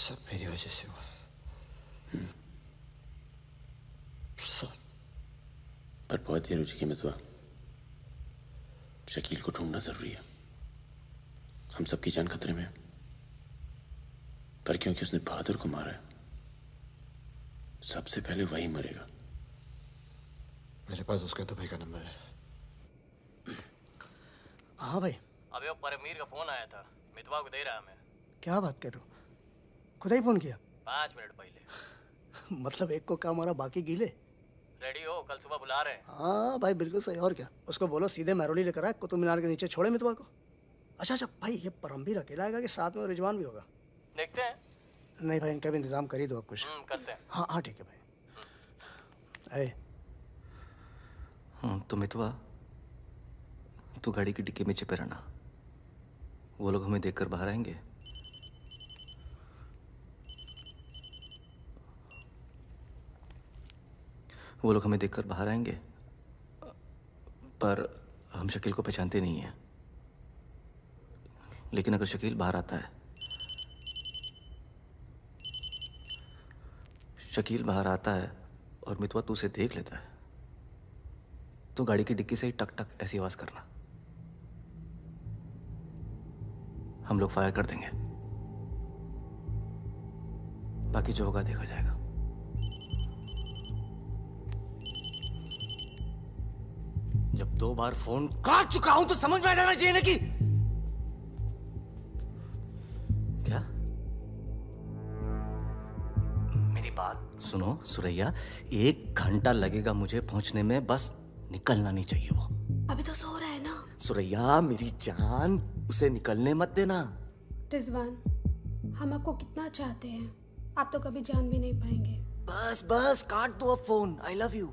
सब मेरी वजह से हुआ। सब। पर बहुत देर हो चुकी मितवा। शकील को ढूंढना जरूरी है। हम सबकी जान खतरे में है। पर क्योंकि उसने बहादुर को मारा है, सबसे पहले वही मरेगा। मेरे पास उसके दुबई का नंबर है। हाँ भाई। अबे वो परमीर का फोन आया था, मितवा को दे रहा मैं। क्या बात कर रहे हो? खुदा ही फोन किया? 5 मिनट पहले। मतलब एक को काम और बाकी गीले। रेडी हो, कल सुबह बुला रहे हैं। हाँ भाई बिल्कुल सही। और क्या, उसको बोलो सीधे मैरोली लेकर आए, कुतुब मीनार के नीचे छोड़े मितवा को। अच्छा भाई, ये परमवीर अकेला आएगा कि साथ में रिजवान भी होगा? देखते हैं। नहीं भाई, इनका भी इंतजाम कर ही दो आप कुछ। करते हैं। हाँ हाँ ठीक है भाई। तो मितवा, तू गाड़ी की डिक्की में छिपे रहना। वो लोग हमें देखकर बाहर आएंगे। वो लोग हमें देखकर बाहर आएंगे, पर हम शकील को पहचानते नहीं हैं। लेकिन अगर शकील बाहर आता है, शकील बाहर आता है और मितवा तू उसे देख लेता है, तो गाड़ी की डिक्की से ही टक टक ऐसी आवाज करना। हम लोग फायर कर देंगे, बाकी जो होगा देखा जाएगा। जब 2 बार फोन काट चुका हूं तो समझ में आ जाना चाहिए ना कि क्या। मेरी बात सुनो सुरैया, 1 घंटा लगेगा मुझे पहुंचने में, बस निकलना नहीं चाहिए वो। अभी तो सो रहा है ना। सुरैया मेरी जान, उसे निकलने मत देना। रिजवान, हम आपको कितना चाहते हैं, आप तो कभी जान भी नहीं पाएंगे। बस बस काट दो अब फोन। I love you.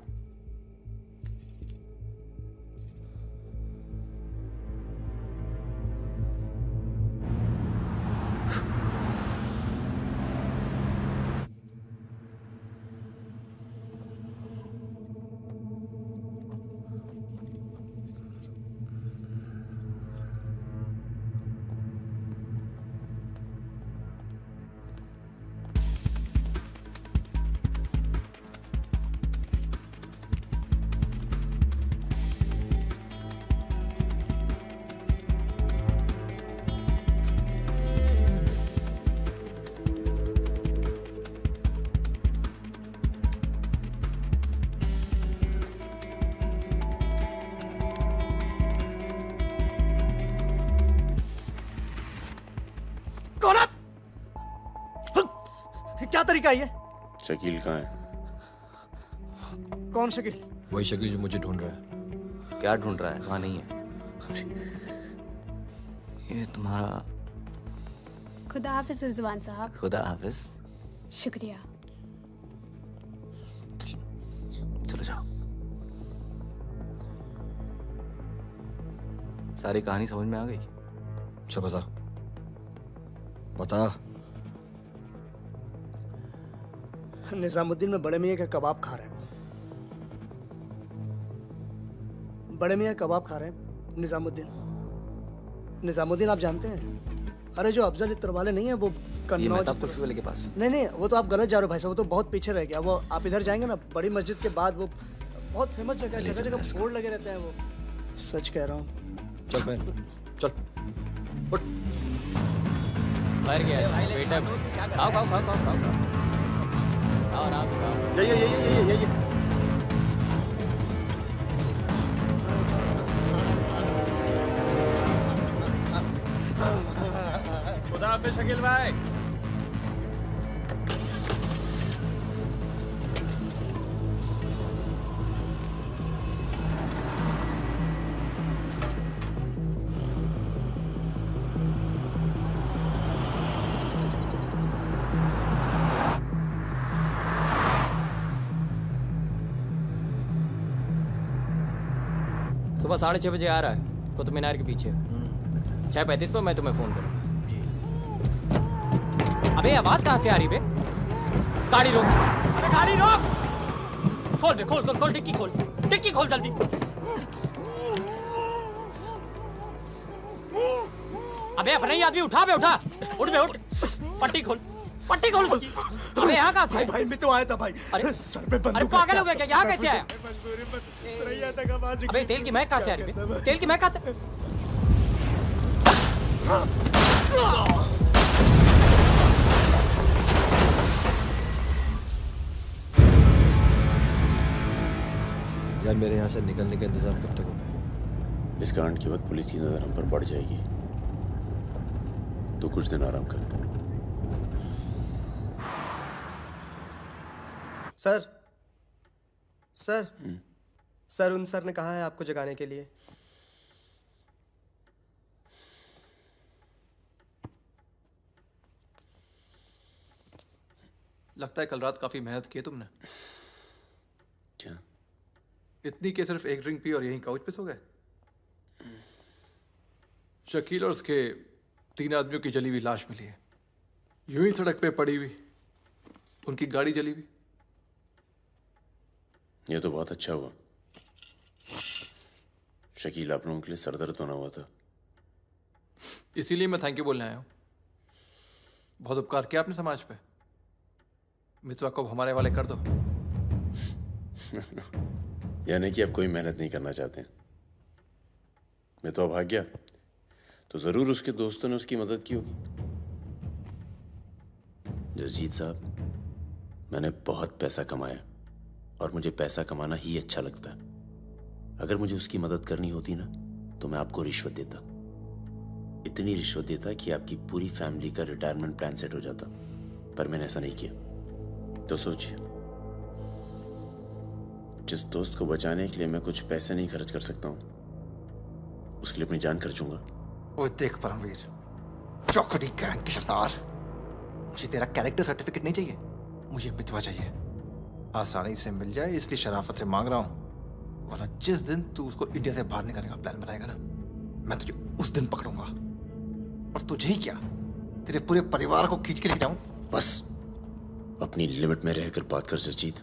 क्या तरीका है ये? शकील कहाँ है? कौन शकील? वही शकील जो मुझे ढूंढ रहा है। क्या ढूंढ रहा है? हाँ नहीं है। ये तुम्हारा। खुदा हाफिज रिजवान साहब। खुदा हाफिज। शुक्रिया। चलो जाओ। सारी कहानी समझ में आ गई? अच्छा बता बता। निजामुद्दीन में बड़े मियाँ का कबाब खा रहे हैं। बड़े मियाँ कबाब खा रहे हैं। निजामुद्दीन आप जानते हैं? अरे जो अफजल इत्र वाले नहीं है वो कन्नौज कुल्फी वाले के पास। नहीं, वो तो आप गलत जा रहे हो भाई साहब, वो तो बहुत पीछे रह गया। वो आप इधर जाएंगे ना, बड़ी मस्जिद के बाद वो बहुत फेमस जगह है, जगह जगह बोर्ड लगे रहते हैं। वो सच कह रहा हूँ। चल बहन चल उठ। मर गया बेटा। खाओ खाओ खाओ खाओ खाओ खाओ आराम से खाओ। ये खुदा हाफिज शकील भाई। सुबह 6:30 बजे आ रहा है कुतुब मीनार के पीछे। 6:35 पर मैं तुम्हें फोन करूँगा। अबे आवाज कहाँ से आ रही बे? गाड़ी रोक। अबे गाड़ी रोक। खोल बे, खोल खोल खोल डिक्की खोल। डिक्की खोल जल्दी। अबे अपना ही आदमी उठा बे, उठा। उठ बे उठ। पट्टी खोल। पट्टी खोल उसकी। अबे यहाँ कहाँ से भाई भाई मैं तो आया था भाई। अरे सर पे अरे बंदूक पागल रखा हो गया क्या? था। यहाँ मैं कैसे आया? सरैया तक आवाज निकली। अबे तेल की महक कहाँ से आ रही है? तेल की महक कहाँ से? यार मेरे यहाँ से निकलने का इंतजाम कब तक होगा? इस कांड के बाद पुलिस की नज़र हम पर बढ़ जाएगी, तो कुछ दिन आराम कर। सर सर सर उन सर ने कहा है आपको जगाने के लिए। लगता है कल रात काफी मेहनत की है तुमने। क्या? इतनी कि सिर्फ एक ड्रिंक पी और यहीं काउच पे सो गए? शकील और उसके 3 आदमियों की जली हुई लाश मिली है, यूं ही सड़क पे पड़ी हुई, उनकी गाड़ी जली हुई। ये तो बहुत अच्छा हुआ। शकील आप लोगों के लिए सरदर्द बना हुआ था। इसीलिए मैं थैंक यू बोलने आया हूँ। बहुत उपकार किया आपने समाज पे। मितवा को हमारे वाले कर दो। यानी कि आप कोई मेहनत नहीं करना चाहते। मैं तो भाग गया तो जरूर उसके दोस्तों ने उसकी मदद की होगी। जसजीत साहब, मैंने बहुत पैसा कमाया और मुझे पैसा कमाना ही अच्छा लगता है। अगर मुझे उसकी मदद करनी होती ना तो मैं आपको रिश्वत देता, इतनी रिश्वत देता कि आपकी पूरी फैमिली का रिटायरमेंट प्लान सेट हो जाता, पर मैंने ऐसा नहीं किया। तो सोचिए, जिस दोस्त को बचाने के लिए मैं कुछ पैसे नहीं खर्च कर सकता हूं, उसके लिए अपनी जान खर्चूंगा। ओए देख परमवीर, चौकड़ी गैंग की सरदार, मुझे तेरा कैरेक्टर सर्टिफिकेट नहीं चाहिए, मुझे मितवा चाहिए। आसानी से मिल जाए इसलिए शराफत से मांग रहा हूं, वरना जिस दिन तू उसको इंडिया से बाहर निकालने का प्लान बनाएगा ना, मैं तुझे उस दिन पकड़ूंगा। और तुझे ही क्या, तेरे पूरे परिवार को खींच के ले जाऊं। बस अपनी लिमिट में रहकर बात कर जसजीत।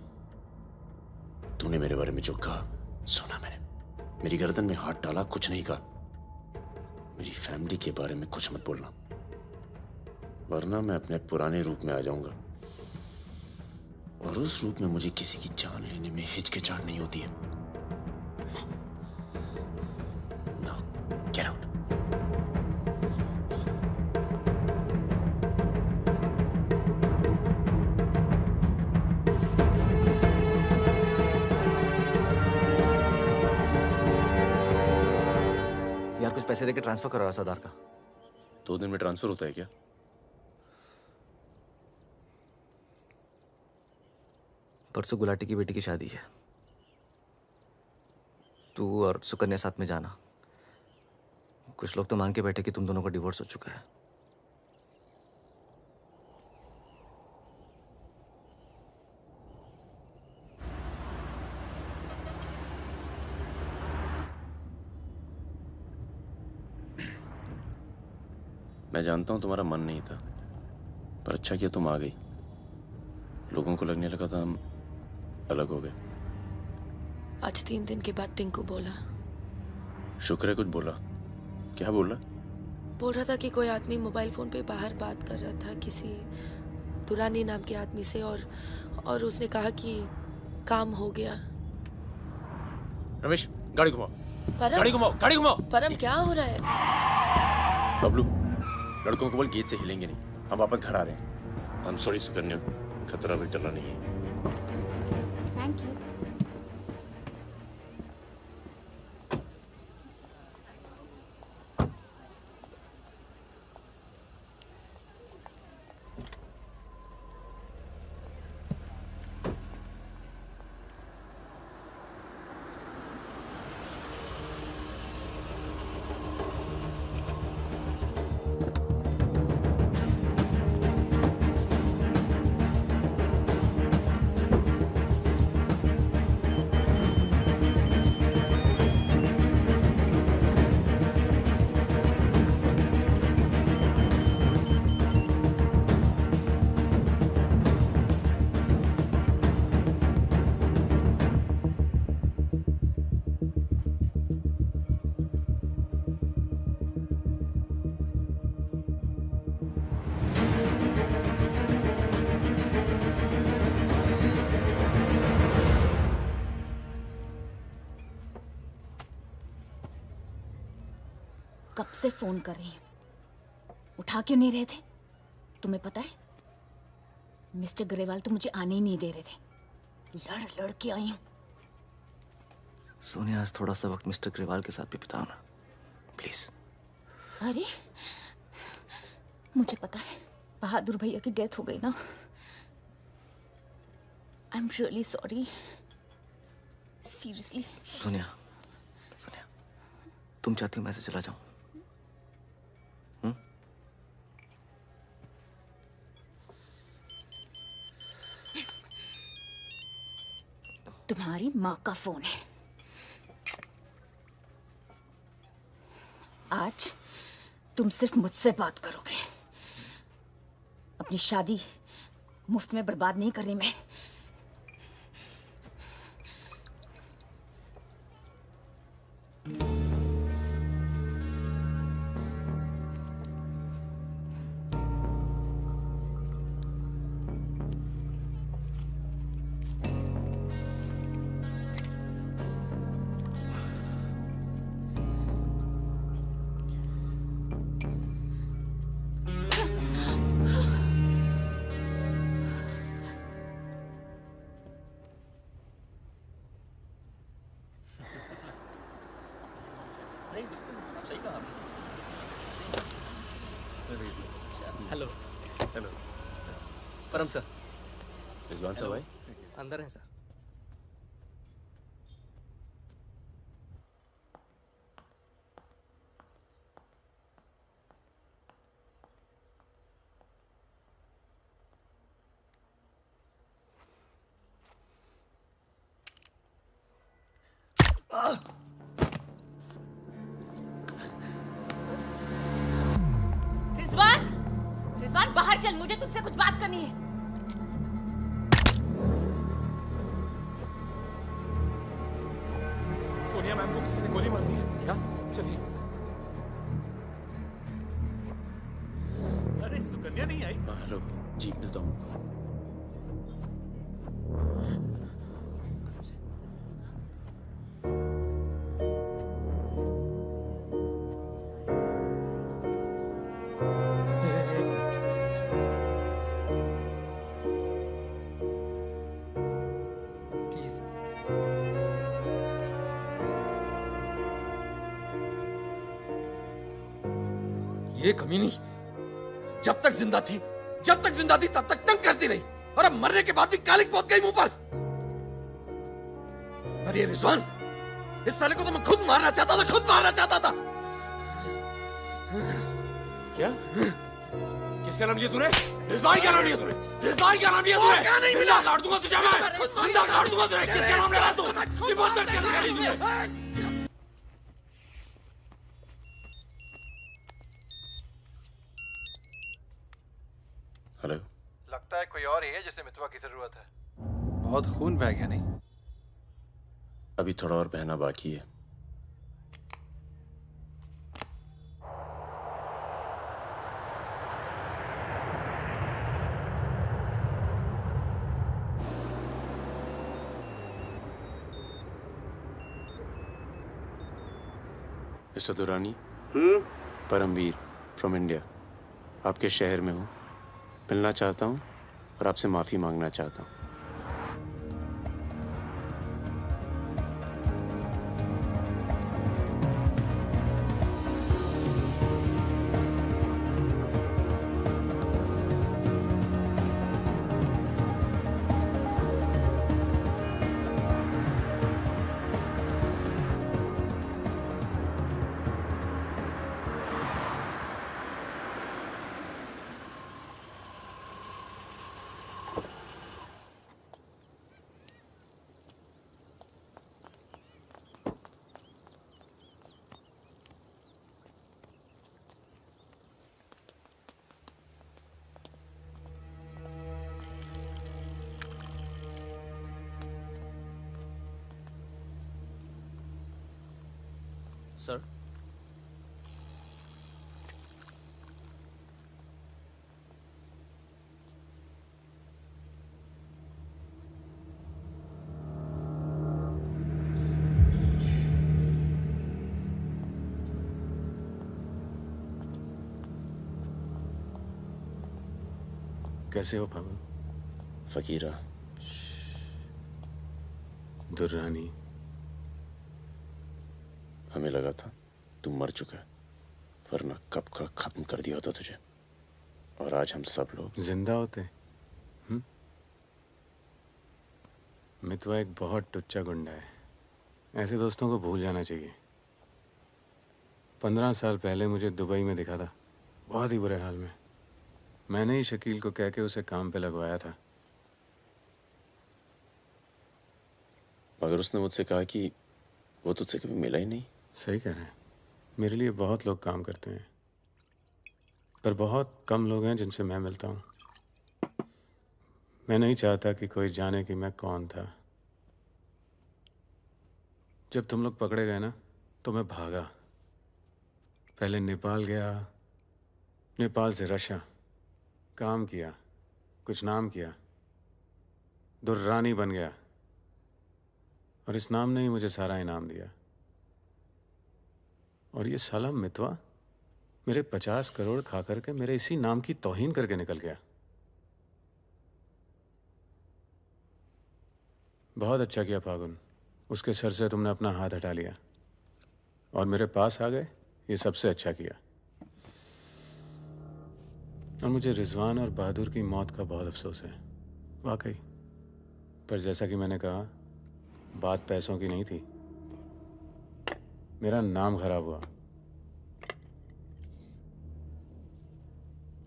तूने मेरे बारे में जो कहा सुना मैंने, मेरी गर्दन में हाथ डाला, कुछ नहीं कहा। मेरी फैमिली के बारे में कुछ मत बोलना, वरना मैं अपने पुराने रूप में आ जाऊंगा, और उस रूप में मुझे किसी की जान लेने में हिचकिचाहट नहीं होती है। Now, get out. यार कुछ पैसे देके ट्रांसफर करो सरदार का। 2 दिन में ट्रांसफर होता है क्या? परसों गुलाटी की बेटी की शादी है, तू और सुकन्या साथ में जाना। कुछ लोग तो मान के बैठे कि तुम दोनों का डिवोर्स हो चुका है। मैं जानता हूं तुम्हारा मन नहीं था, पर अच्छा किया तुम आ गई। लोगों को लगने लगा था हम अलग हो गए। आज 3 दिन के बाद टिंकू बोला। शुक्र है कुछ बोला। क्या बोला? बोल रहा था कि कोई आदमी मोबाइल फोन पे बाहर बात कर रहा था किसी दुरानी नाम के आदमी से, और उसने कहा कि काम हो गया। रमेश, गाड़ी घुमाओ। परम, गाड़ी घुमाओ, गाड़ी घुमाओ। परम क्या हो रहा है? बबलू, लड़कों को बोल गेट से हिलेंगे नहीं, हम वापस घर आ रहे हैं। I'm sorry सुकन्या, खतरा भी टला नहीं है। Thank you. कब से फोन कर रही हूँ, उठा क्यों नहीं रहे थे? तुम्हें पता है मिस्टर ग्रेवाल तो मुझे आने ही नहीं दे रहे थे, लड़ लड़ के आई हूँ। सोनिया, आज थोड़ा सा वक्त मिस्टर ग्रेवाल के साथ भी बिताओ ना, प्लीज। अरे मुझे पता है बहादुर भैया की डेथ हो गई ना। I am really sorry, seriously. Sonia, Sonia, तुम चाहती हो मैं ऐसे चला जाऊं? तुम्हारी माँ का फोन है। आज तुम सिर्फ मुझसे बात करोगे। अपनी शादी मुफ्त में बर्बाद नहीं कर रही मैं। हेलो। हेलो परम सर। रिजवान साहब आए? अंदर है सर। रिजवान, रिजवान बाहर चल, मुझे तुझसे कुछ बात करनी है। सोनिया मैम को किसी ने गोली मार दी है। क्या? चलिए। अरे सुकन्या नहीं आई? हेलो जी, मिलता हूँ। ये कमीनी जब तक जिंदा थी तब तक तंग करती रही, और अब मरने के बाद भी कालिक पहुंच गई मुंह पर। पर ये रिजवान, इस साले को तो मैं खुद मारना चाहता था। क्या? किसका नाम लिया तूने? रिजवान का नाम लिया तूने? क्या नहीं मिला? काट दूंगा तुझे मैं। जिंदा काट दूंगा तुझे। किसका नाम ले रहा तू? ये बहुत दर्द कैसे करी तूने? हेलो। लगता है कोई और ही है जिसे मितवा की जरूरत है। बहुत खून बह गया नहीं? अभी थोड़ा और बहना बाकी है। Mister Durrani. Paramvir from India, आपके शहर में हूँ, मिलना चाहता हूँ और आपसे माफ़ी मांगना चाहता हूँ। सर, कैसे हो फागुन? फकीरा, दुर्रानी, हमें लगा था तू मर चुका है, वरना कब का खत्म कर दिया होता तुझे। और आज हम सब लोग जिंदा होते। मितवा एक बहुत टुच्चा गुंडा है, ऐसे दोस्तों को भूल जाना चाहिए। 15 साल पहले मुझे दुबई में दिखा था, बहुत ही बुरे हाल में। मैंने ही शकील को कह के उसे काम पे लगवाया था। मगर उसने मुझसे कहा कि वो तुझसे कभी मिला ही नहीं। सही कह रहे हैं, मेरे लिए बहुत लोग काम करते हैं, पर बहुत कम लोग हैं जिनसे मैं मिलता हूँ। मैं नहीं चाहता कि कोई जाने कि मैं कौन था। जब तुम लोग पकड़े गए ना, तो मैं भागा। पहले नेपाल गया, नेपाल से रशिया, काम किया, कुछ नाम किया, दुर्रानी बन गया, और इस नाम ने ही मुझे सारा इनाम दिया। और ये साला मितवा मेरे 50 करोड़ खा करके मेरे इसी नाम की तौहीन करके निकल गया। बहुत अच्छा किया फागुन, उसके सर से तुमने अपना हाथ हटा लिया और मेरे पास आ गए, ये सबसे अच्छा किया। और मुझे रिजवान और बहादुर की मौत का बहुत अफसोस है, वाकई। पर जैसा कि मैंने कहा, बात पैसों की नहीं थी, मेरा नाम खराब हुआ।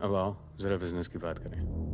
अब आओ जरा बिजनेस की बात करें।